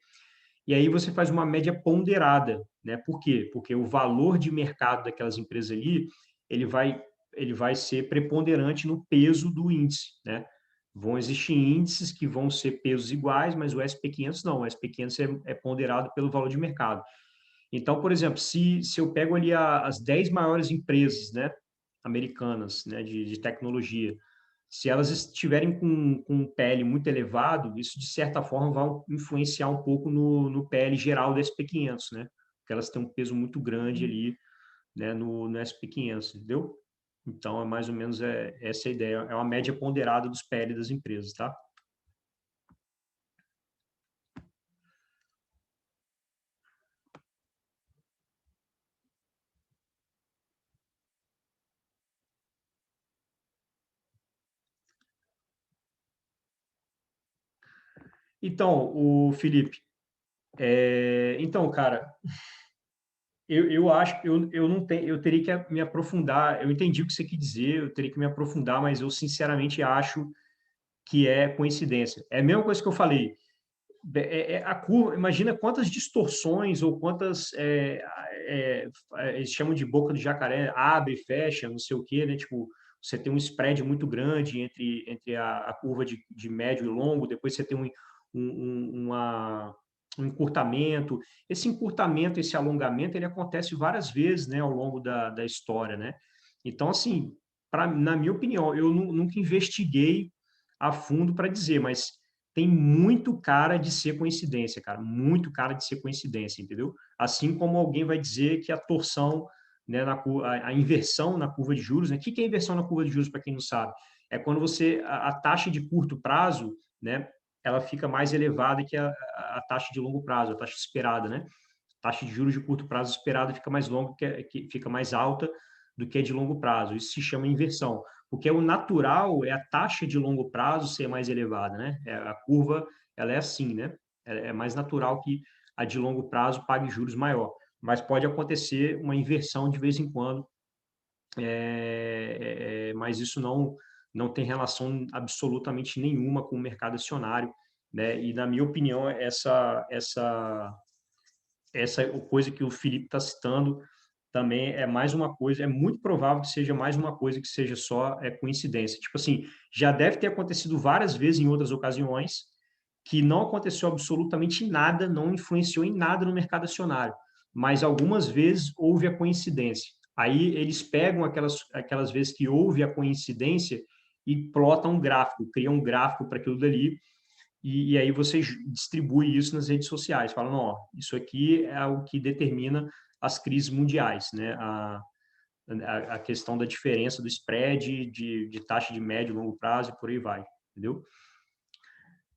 Speaker 1: e aí você faz uma média ponderada, né? Por quê? Porque o valor de mercado daquelas empresas ali, ele vai, ele vai ser preponderante no peso do índice, né? Vão existir índices que vão ser pesos iguais, mas o SP500 não. O SP500 é ponderado pelo valor de mercado. Então, por exemplo, se eu pego ali as 10 maiores empresas, né, americanas, né, de tecnologia, se elas estiverem com um PL muito elevado, isso de certa forma vai influenciar um pouco no PL geral do SP500, né? Porque elas têm um peso muito grande ali, né, no SP500, entendeu? Então, é mais ou menos essa a ideia. É uma média ponderada dos PL das empresas, tá? Então, o Felipe, então, cara, eu acho que eu não tenho, eu teria que me aprofundar. Eu entendi o que você quis dizer, eu teria que me aprofundar, mas eu sinceramente acho que é coincidência. É a mesma coisa que eu falei. A curva, imagina quantas distorções ou quantas eles chamam de boca de jacaré, abre, fecha, não sei o quê, né? Tipo, você tem um spread muito grande entre a curva de médio e longo, depois você tem um encurtamento. Esse encurtamento, esse alongamento, ele acontece várias vezes, né, ao longo da história, né? Então, assim, na minha opinião, eu nunca investiguei a fundo para dizer, mas tem muito cara de ser coincidência, cara, muito cara de ser coincidência, entendeu? Assim como alguém vai dizer que a torção, né, a inversão na curva de juros, né? O que é inversão na curva de juros, para quem não sabe? É quando a taxa de curto prazo, né, ela fica mais elevada que a taxa de longo prazo, a taxa esperada, né? A taxa de juros de curto prazo esperada fica mais longa, que fica mais alta do que a de longo prazo. Isso se chama inversão. Porque o natural é a taxa de longo prazo ser mais elevada, né? A curva, ela é assim, né? É mais natural que a de longo prazo pague juros maior. Mas pode acontecer uma inversão de vez em quando, mas isso não tem relação absolutamente nenhuma com o mercado acionário, né? E na minha opinião, essa coisa que o Felipe está citando também é mais uma coisa, é muito provável que seja mais uma coisa que seja só coincidência. Tipo assim, já deve ter acontecido várias vezes em outras ocasiões que não aconteceu absolutamente nada, não influenciou em nada no mercado acionário, mas algumas vezes houve a coincidência. Aí eles pegam aquelas vezes que houve a coincidência e plotam um gráfico, criam um gráfico para aquilo dali, e aí você distribui isso nas redes sociais, fala, não, ó, isso aqui é o que determina as crises mundiais, né? A questão da diferença do spread de taxa de médio e longo prazo e por aí vai, entendeu?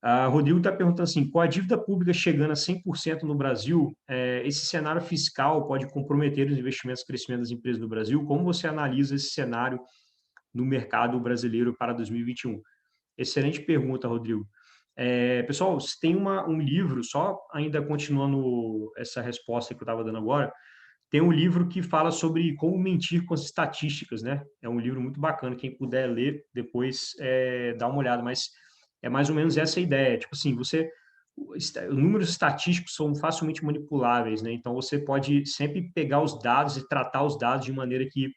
Speaker 1: A Rodrigo está perguntando assim, com a dívida pública chegando a 100% no Brasil, esse cenário fiscal pode comprometer os investimentos e crescimento das empresas no Brasil? Como você analisa esse cenário no mercado brasileiro para 2021? Excelente pergunta, Rodrigo. Pessoal, tem um livro, só ainda continuando essa resposta que eu estava dando agora, tem um livro que fala sobre como mentir com as estatísticas, né? É um livro muito bacana, quem puder ler depois dá uma olhada, mas é mais ou menos essa a ideia. Tipo assim, os números estatísticos são facilmente manipuláveis, né? Então você pode sempre pegar os dados e tratar os dados de maneira que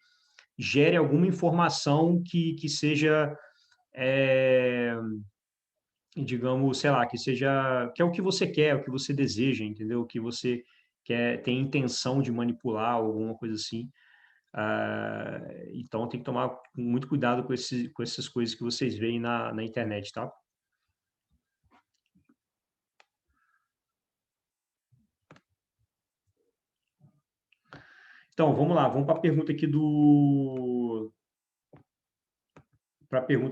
Speaker 1: gere alguma informação que seja digamos, sei lá, que é o que você quer, o que você deseja, entendeu? O que você quer, tem intenção de manipular, alguma coisa assim. Então tem que tomar muito cuidado com essas coisas que vocês veem na internet, tá? Então, vamos lá, vamos para a pergunta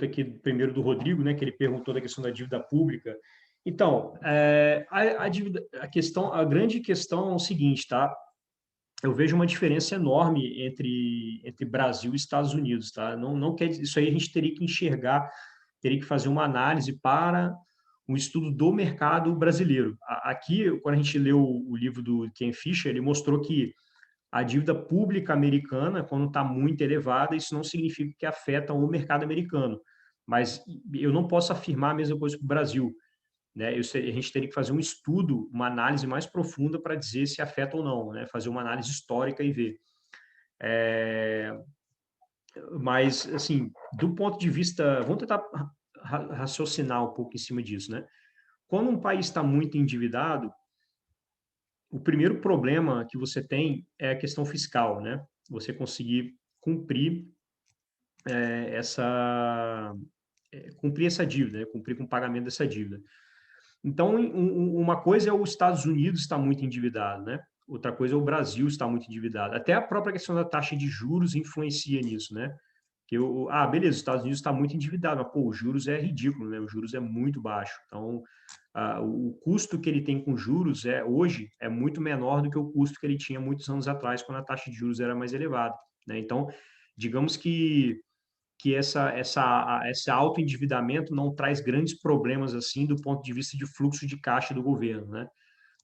Speaker 1: aqui primeiro do Rodrigo, né, que ele perguntou da questão da dívida pública. Então, a grande questão é o seguinte, tá? eu vejo uma diferença enorme entre Brasil e Estados Unidos, tá? Não quer dizer, isso aí a gente teria que enxergar, teria que fazer uma análise para um estudo do mercado brasileiro. Aqui, quando a gente leu o livro do Ken Fisher, ele mostrou que a dívida pública americana, quando está muito elevada, isso não significa que afeta o mercado americano. Mas eu não posso afirmar a mesma coisa para o Brasil, né? A gente teria que fazer um estudo, uma análise mais profunda para dizer se afeta ou não, né? Fazer uma análise histórica e ver. Mas, assim, do ponto de vista, vamos tentar raciocinar um pouco em cima disso, né? Quando um país está muito endividado, o primeiro problema que você tem é a questão fiscal, né? Você conseguir cumprir essa cumprir essa dívida, né? Cumprir com o pagamento dessa dívida. Então, uma coisa é os Estados Unidos estar muito endividado, né? Outra coisa é o Brasil estar muito endividado. Até a própria questão da taxa de juros influencia nisso, né? Beleza, os Estados Unidos está muito endividado, mas, pô, os juros é ridículo, né? Os juros é muito baixo. Então, o custo que ele tem com juros hoje é muito menor do que o custo que ele tinha muitos anos atrás, quando a taxa de juros era mais elevada, né? Então, digamos que esse autoendividamento não traz grandes problemas assim do ponto de vista de fluxo de caixa do governo, né?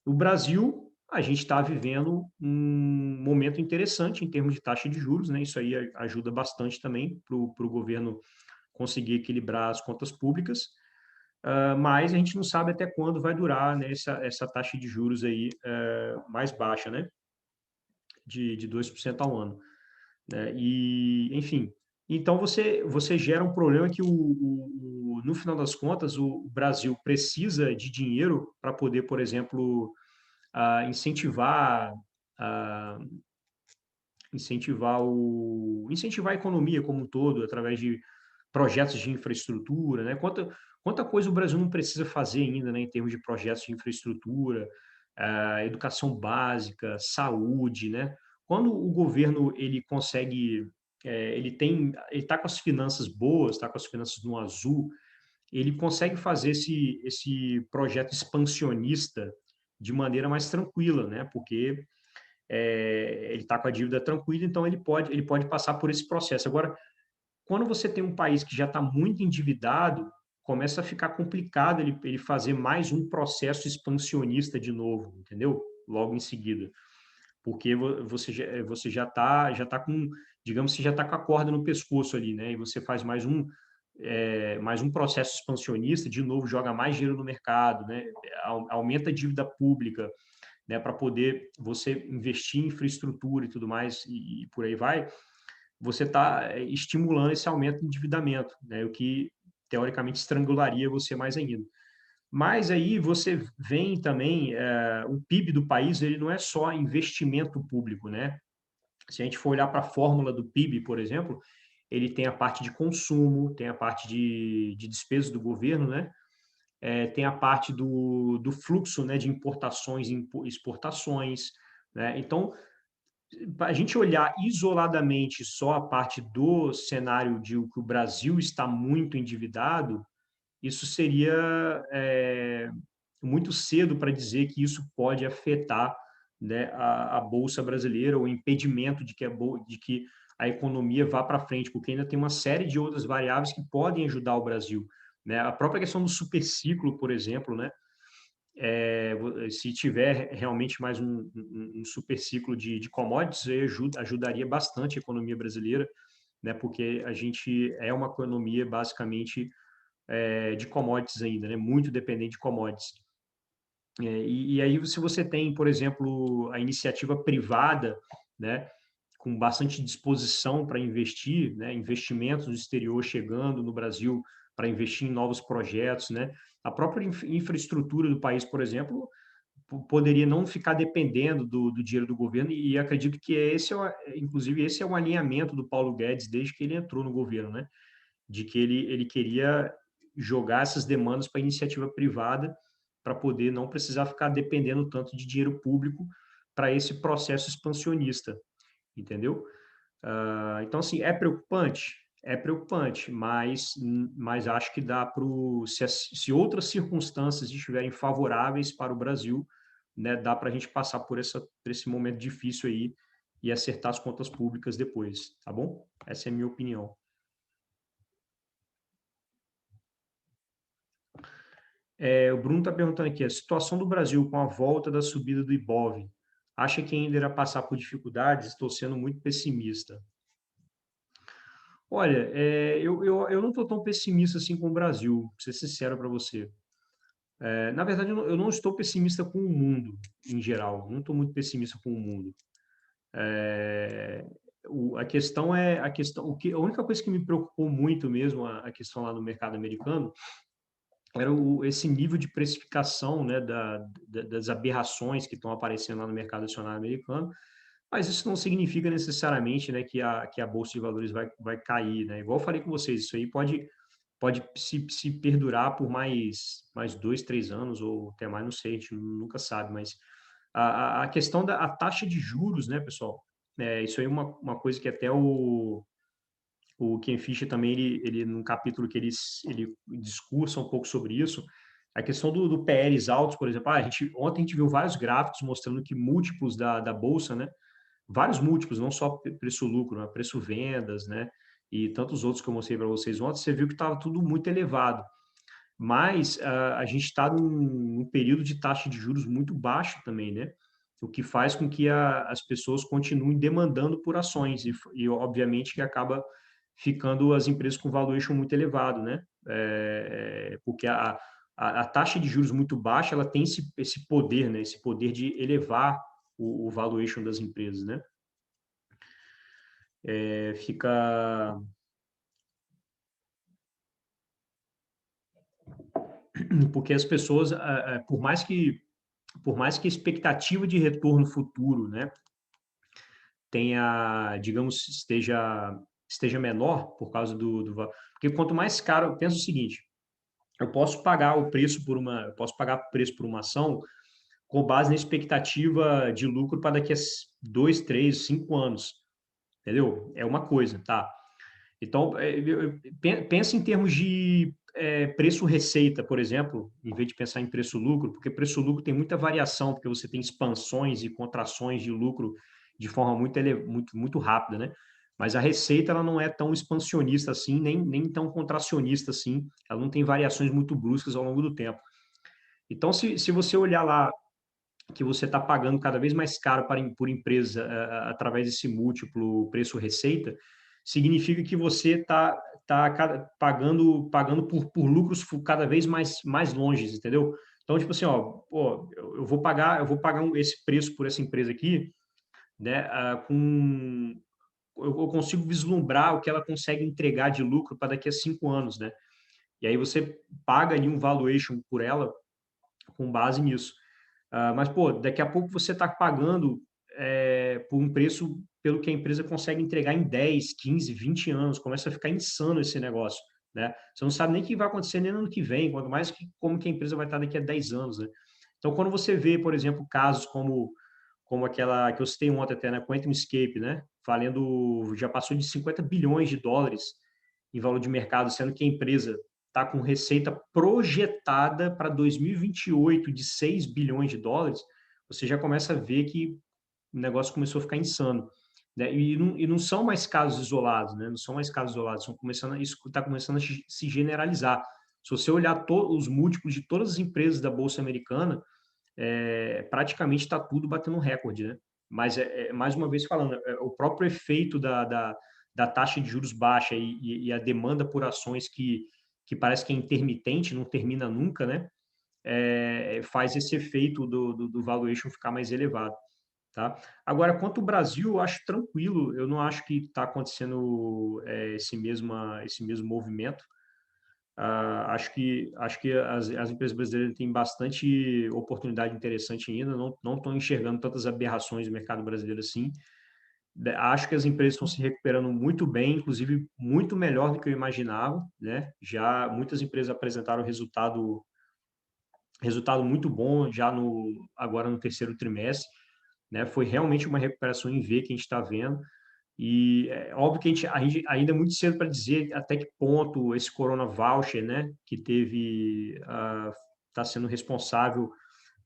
Speaker 1: No Brasil, a gente está vivendo um momento interessante em termos de taxa de juros, né? Isso aí ajuda bastante também para o governo conseguir equilibrar as contas públicas, mas a gente não sabe até quando vai durar, né, essa taxa de juros aí mais baixa, né? De 2% ao ano, né? E, enfim, então você gera um problema que no final das contas o Brasil precisa de dinheiro para poder, por exemplo, incentivar a incentivar a economia como um todo através de projetos de infraestrutura, né? Quanta coisa o Brasil não precisa fazer ainda, né, em termos de projetos de infraestrutura, educação básica, saúde, né? Quando o governo ele consegue, ele está com as finanças boas, está com as finanças no azul, ele consegue fazer esse projeto expansionista de maneira mais tranquila, né? Porque ele está com a dívida tranquila, então ele pode passar por esse processo. Agora, quando você tem um país que já está muito endividado, começa a ficar complicado ele fazer mais um processo expansionista de novo, entendeu? Logo em seguida. Porque você já tá com, digamos que já está com a corda no pescoço ali, né? E você faz mais um processo expansionista, de novo joga mais dinheiro no mercado, né? Aumenta a dívida pública, né, para poder você investir em infraestrutura e tudo mais, e por aí vai, você está estimulando esse aumento de endividamento, né, o que teoricamente estrangularia você mais ainda. Mas aí você vem também, o PIB do país, ele não é só investimento público, né? Se a gente for olhar para a fórmula do PIB, por exemplo, ele tem a parte de consumo, tem a parte de despesas do governo, né? Tem a parte do fluxo, né, de importações e exportações, né? Então, a gente olhar isoladamente só a parte do cenário de que o Brasil está muito endividado, isso seria muito cedo para dizer que isso pode afetar, né, a Bolsa Brasileira, o impedimento de que a economia vá para frente, porque ainda tem uma série de outras variáveis que podem ajudar o Brasil, né? A própria questão do superciclo, por exemplo, né? Se tiver realmente mais um superciclo de commodities, ajudaria bastante a economia brasileira, né? Porque a gente é uma economia basicamente de commodities ainda, né? Muito dependente de commodities. E aí, se você tem, por exemplo, a iniciativa privada, né, com bastante disposição para investir, né, investimentos do exterior chegando no Brasil para investir em novos projetos, né, a própria infraestrutura do país, por exemplo, poderia não ficar dependendo do dinheiro do governo, e acredito que inclusive esse é um alinhamento do Paulo Guedes desde que ele entrou no governo, né, de que ele queria jogar essas demandas para a iniciativa privada para poder não precisar ficar dependendo tanto de dinheiro público para esse processo expansionista, entendeu? Então, assim, é preocupante, mas acho que dá para se outras circunstâncias estiverem favoráveis para o Brasil, né, dá para a gente passar por esse momento difícil aí, e acertar as contas públicas depois, tá bom? Essa é a minha opinião. O Bruno está perguntando aqui, a situação do Brasil com a volta da subida do Ibov, acha que ainda irá passar por dificuldades? Estou sendo muito pessimista. Olha, eu não estou tão pessimista assim com o Brasil, para ser sincero para você. Na verdade, eu não estou pessimista com o mundo em geral, não estou muito pessimista com o mundo. É, a questão é a questão, a única coisa que me preocupou muito mesmo a questão lá no mercado americano era esse nível de precificação, né, das aberrações que estão aparecendo lá no mercado acionário americano, mas isso não significa necessariamente, né, que a bolsa de valores vai cair, né? Igual eu falei com vocês, isso aí pode se perdurar por mais 2, 3 anos ou até mais, não sei, a gente nunca sabe, mas a questão da taxa de juros, né, pessoal? Isso aí é uma coisa que até o Ken Fisher também, ele num capítulo que ele discursa um pouco sobre isso, a questão do PLs altos, por exemplo, ontem a gente viu vários gráficos mostrando que múltiplos da Bolsa, né, vários múltiplos, não só preço-lucro, né, preço-vendas, né, e tantos outros que eu mostrei para vocês ontem, você viu que estava tudo muito elevado. Mas a gente está num período de taxa de juros muito baixo também, né? O que faz com que as pessoas continuem demandando por ações obviamente, que acaba ficando as empresas com valuation muito elevado, né? Porque a taxa de juros muito baixa, ela tem esse poder, né? Esse poder de elevar o valuation das empresas, né? Fica... Porque as pessoas, por mais que a expectativa de retorno futuro, né, digamos, esteja menor por causa porque quanto mais caro, eu penso o seguinte, eu posso pagar preço por uma ação com base na expectativa de lucro para daqui a 2, 3, 5 anos, entendeu? É uma coisa, tá? Então, pensa em termos de preço-receita, por exemplo, em vez de pensar em preço-lucro, porque preço-lucro tem muita variação, porque você tem expansões e contrações de lucro de forma muito rápida, né? Mas a receita ela não é tão expansionista assim, nem tão contracionista assim, ela não tem variações muito bruscas ao longo do tempo. Então, se você olhar lá que você está pagando cada vez mais caro por empresa através desse múltiplo preço-receita, significa que você está pagando por lucros cada vez mais longes, entendeu? Então, tipo assim, ó, pô, eu vou pagar esse preço por essa empresa aqui, né, eu consigo vislumbrar o que ela consegue entregar de lucro para daqui a 5 anos, né? E aí você paga ali um valuation por ela com base nisso. Mas, pô, daqui a pouco você está pagando por um preço pelo que a empresa consegue entregar em 10, 15, 20 anos. Começa a ficar insano esse negócio, né? Você não sabe nem o que vai acontecer nem no ano que vem, quanto mais como que a empresa vai estar daqui a 10 anos, né? Então, quando você vê, por exemplo, casos como aquela que eu citei ontem até, né, QuantumScape, né, valendo, já passou de 50 bilhões de dólares em valor de mercado, sendo que a empresa está com receita projetada para 2028 de 6 bilhões de dólares, você já começa a ver que o negócio começou a ficar insano. Né? E não são mais casos isolados, né? Não são mais casos isolados, isso está começando a se generalizar. Se você olhar os múltiplos de todas as empresas da Bolsa Americana, praticamente está tudo batendo recorde, né? Mas, mais uma vez falando, o próprio efeito da taxa de juros baixa e a demanda por ações que parece que é intermitente, não termina nunca, né? Faz esse efeito do valuation ficar mais elevado. Tá? Agora, quanto ao Brasil, eu acho tranquilo, eu não acho que está acontecendo esse mesmo movimento. Acho que as empresas brasileiras têm bastante oportunidade interessante ainda, não estão enxergando tantas aberrações do mercado brasileiro assim. Acho que as empresas estão se recuperando muito bem, inclusive muito melhor do que eu imaginava, né? Já muitas empresas apresentaram resultado muito bom já agora no terceiro trimestre, né? Foi realmente uma recuperação em V que a gente está vendo. E é óbvio que a gente ainda é muito cedo para dizer até que ponto esse Corona Voucher, né, que está sendo responsável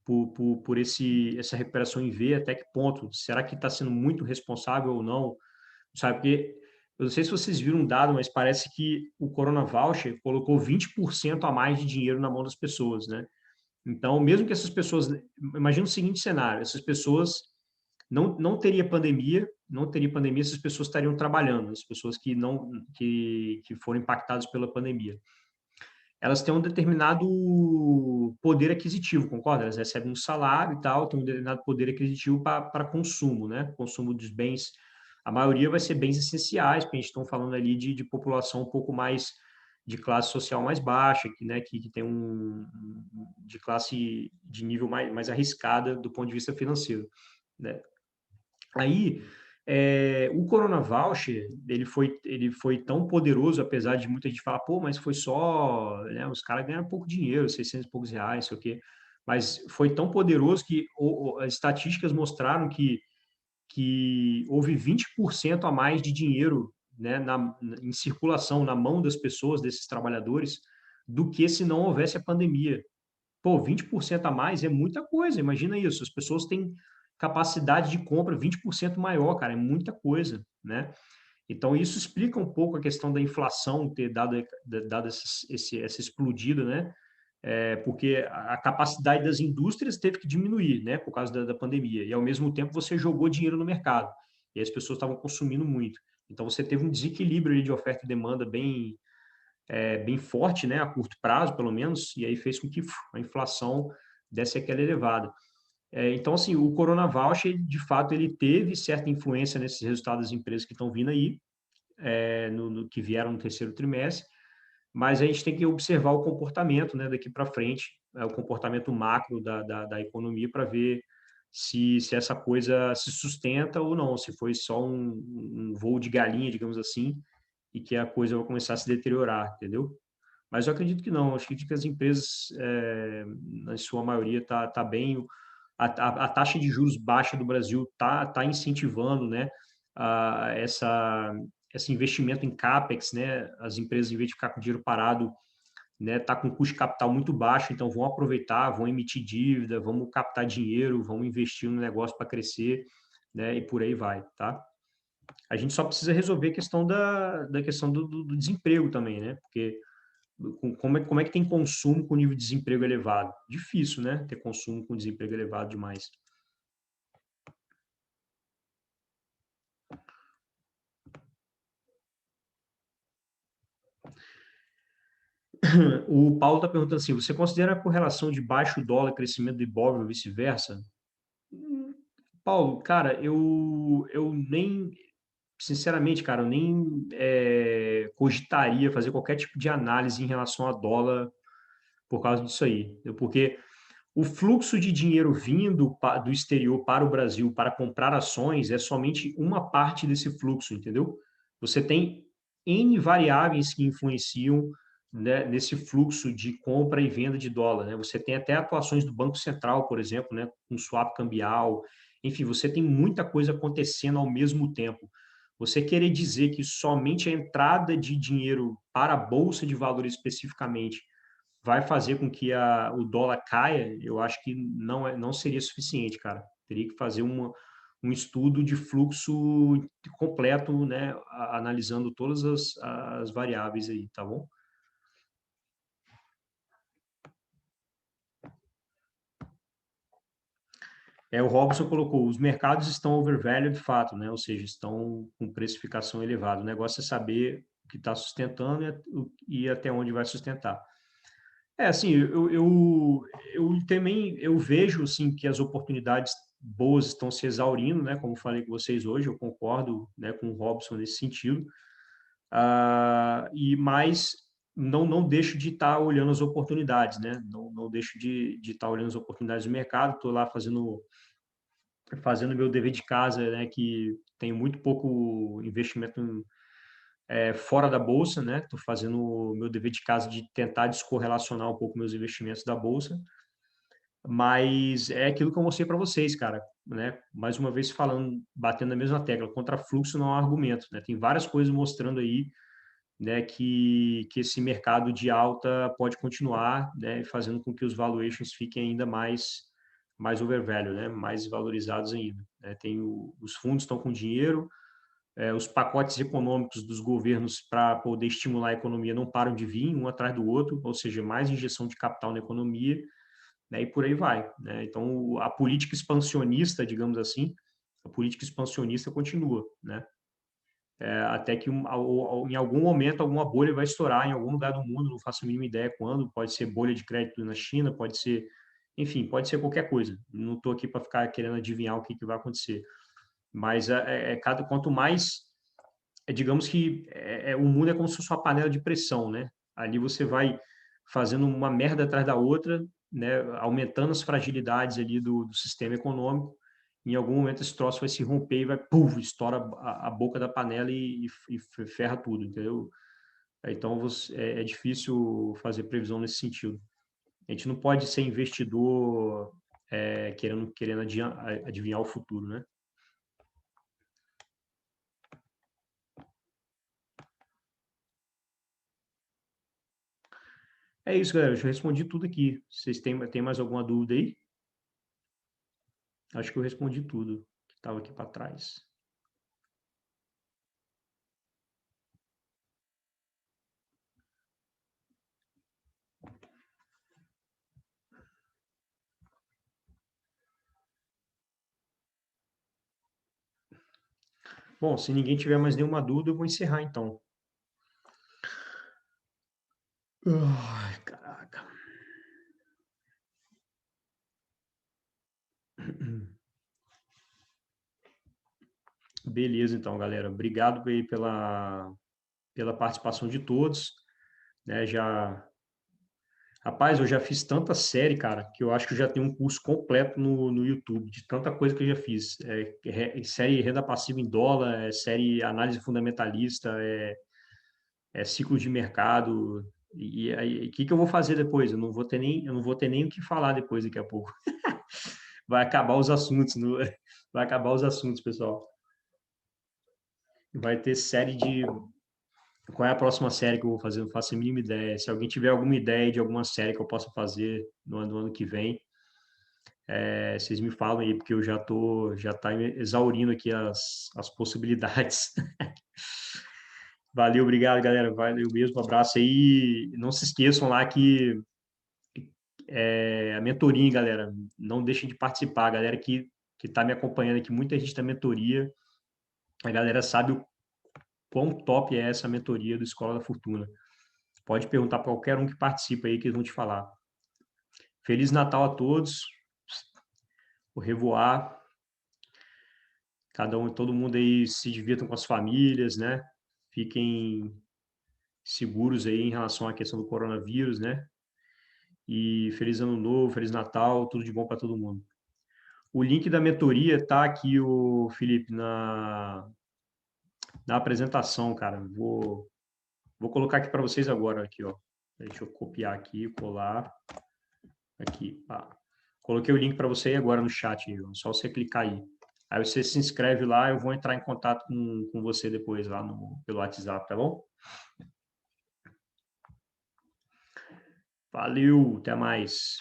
Speaker 1: por essa recuperação em V, até que ponto? Será que está sendo muito responsável ou não? Sabe, porque eu não sei se vocês viram um dado, mas parece que o Corona Voucher colocou 20% a mais de dinheiro na mão das pessoas, né? Então, mesmo que essas pessoas, imagina o seguinte cenário, essas pessoas não teria pandemia, não teria pandemia, essas pessoas estariam trabalhando, as pessoas que foram impactadas pela pandemia. Elas têm um determinado poder aquisitivo, concorda? Elas recebem um salário e tal, têm um determinado poder aquisitivo para consumo, né? Consumo dos bens. A maioria vai ser bens essenciais, porque a gente está falando ali de população um pouco mais de classe social mais baixa, né, que tem de classe de nível mais arriscada do ponto de vista financeiro, né? Aí, o Corona Voucher, ele foi tão poderoso, apesar de muita gente falar, pô, mas foi só, né, os caras ganharam pouco dinheiro, 600 e poucos reais, sei o quê. Mas foi tão poderoso que as estatísticas mostraram que houve 20% a mais de dinheiro, né, em circulação, na mão das pessoas, desses trabalhadores, do que se não houvesse a pandemia. Pô, 20% a mais é muita coisa, imagina isso. As pessoas têm capacidade de compra 20% maior, cara, é muita coisa, né? Então, isso explica um pouco a questão da inflação ter dado essa explodida, né? Porque a capacidade das indústrias teve que diminuir, né, por causa da pandemia. E, ao mesmo tempo, você jogou dinheiro no mercado. E as pessoas estavam consumindo muito. Então, você teve um desequilíbrio de oferta e demanda bem forte, né, a curto prazo, pelo menos, e aí fez com que a inflação desse aquela elevada. Então, assim, o Corona Voucher, de fato, ele teve certa influência nesses resultados das empresas que estão vindo aí, que vieram no terceiro trimestre, mas a gente tem que observar o comportamento, né, daqui para frente, o comportamento macro da economia para ver se essa coisa se sustenta ou não, se foi só um voo de galinha, digamos assim, e que a coisa vai começar a se deteriorar, entendeu? Mas eu acredito que não, eu acredito que as empresas, na sua maioria, tá bem. A taxa de juros baixa do Brasil tá incentivando, né, esse investimento em CAPEX, né? As empresas, em vez de ficar com dinheiro parado, né, tá com custo de capital muito baixo, então vão aproveitar, vão emitir dívida, vamos captar dinheiro, vamos investir no negócio para crescer, né, e por aí vai, tá? A gente só precisa resolver a questão da questão do desemprego também, né? Porque como é que tem consumo com nível de desemprego elevado? Difícil, né? Ter consumo com desemprego elevado demais. O Paulo está perguntando assim: você considera a correlação de baixo dólar e crescimento do Ibovespa ou vice-versa? Paulo, cara, eu nem, sinceramente, cara, eu nem cogitaria fazer qualquer tipo de análise em relação a dólar por causa disso aí. Porque o fluxo de dinheiro vindo do exterior para o Brasil para comprar ações é somente uma parte desse fluxo, entendeu? Você tem N variáveis que influenciam, né, nesse fluxo de compra e venda de dólar, né? Você tem até atuações do Banco Central, por exemplo, né, com swap cambial. Enfim, você tem muita coisa acontecendo ao mesmo tempo. Você querer dizer que somente a entrada de dinheiro para a bolsa de valores especificamente vai fazer com que o dólar caia, eu acho que não seria suficiente, cara. Teria que fazer um estudo de fluxo completo, né, analisando todas as variáveis aí, tá bom? O Robson colocou, os mercados estão overvalued de fato, né? Ou seja, estão com precificação elevada. O negócio é saber o que está sustentando e até onde vai sustentar. Assim, eu também eu vejo assim que as oportunidades boas estão se exaurindo, né? Como falei com vocês hoje, eu concordo, né, com o Robson nesse sentido. Mas não deixo de estar olhando as oportunidades, né? Não deixo de estar olhando as oportunidades do mercado. Estou lá fazendo meu dever de casa, né? Que tenho muito pouco investimento fora da bolsa, né? Estou fazendo o meu dever de casa de tentar descorrelacionar um pouco meus investimentos da bolsa, mas é aquilo que eu mostrei para vocês, cara, né? Mais uma vez falando, batendo na mesma tecla, contra fluxo não há argumento, né? Tem várias coisas mostrando aí, né, que esse mercado de alta pode continuar, né, fazendo com que os valuations fiquem ainda mais mais overvalue, né? Mais valorizados ainda. Né? Os fundos estão com dinheiro, os pacotes econômicos dos governos para poder estimular a economia não param de vir, um atrás do outro, ou seja, mais injeção de capital na economia, né? E por aí vai. Né? Então, a política expansionista, digamos assim, a política expansionista continua, né? Até que em algum momento alguma bolha vai estourar em algum lugar do mundo, não faço a mínima ideia quando, pode ser bolha de crédito na China, pode ser, enfim, pode ser qualquer coisa. Não estou aqui para ficar querendo adivinhar o que vai acontecer. Mas quanto mais, digamos que o mundo é como se fosse uma panela de pressão, né? Ali você vai fazendo uma merda atrás da outra, né? Aumentando as fragilidades ali do sistema econômico. Em algum momento esse troço vai se romper e vai, puf, estoura a boca da panela e ferra tudo, entendeu? Então é difícil fazer previsão nesse sentido. A gente não pode ser investidor querendo adivinhar o futuro, né? É isso, galera. Eu já respondi tudo aqui. Vocês têm mais alguma dúvida aí? Acho que eu respondi tudo que estava aqui para trás. Bom, se ninguém tiver mais nenhuma dúvida, eu vou encerrar então. Ai, caraca. Beleza, então, galera. Obrigado aí pela participação de todos. Né? Rapaz, eu já fiz tanta série, cara, que eu acho que eu já tenho um curso completo no YouTube, de tanta coisa que eu já fiz. Série renda passiva em dólar, série análise fundamentalista, ciclo de mercado. E aí, o que eu vou fazer depois? Eu não vou ter nem o que falar depois, daqui a pouco. Vai acabar os assuntos, vai acabar os assuntos, pessoal. Vai ter série de. Qual é a próxima série que eu vou fazer? Não faço a mínima ideia. Se alguém tiver alguma ideia de alguma série que eu possa fazer no ano que vem, vocês me falam aí, porque eu já tá exaurindo aqui as possibilidades. Valeu, obrigado, galera. Valeu mesmo, um abraço aí. Não se esqueçam lá que a mentoria, hein, galera. Não deixem de participar. A galera que está me acompanhando aqui, muita gente da mentoria. A galera sabe o quão top é essa mentoria do Escola da Fortuna. Pode perguntar para qualquer um que participa aí que eles vão te falar. Feliz Natal a todos. O revoar. Todo mundo aí se divirtam com as famílias, né? Fiquem seguros aí em relação à questão do coronavírus, né? E feliz ano novo, feliz Natal, tudo de bom para todo mundo. O link da mentoria tá aqui, o Felipe, na apresentação, cara. Vou colocar aqui para vocês agora, aqui, ó. Deixa eu copiar aqui, colar aqui. Coloquei o link para você aí agora no chat, ó. Só você clicar aí. Aí você se inscreve lá, eu vou entrar em contato com você depois lá pelo WhatsApp, tá bom? Valeu, até mais.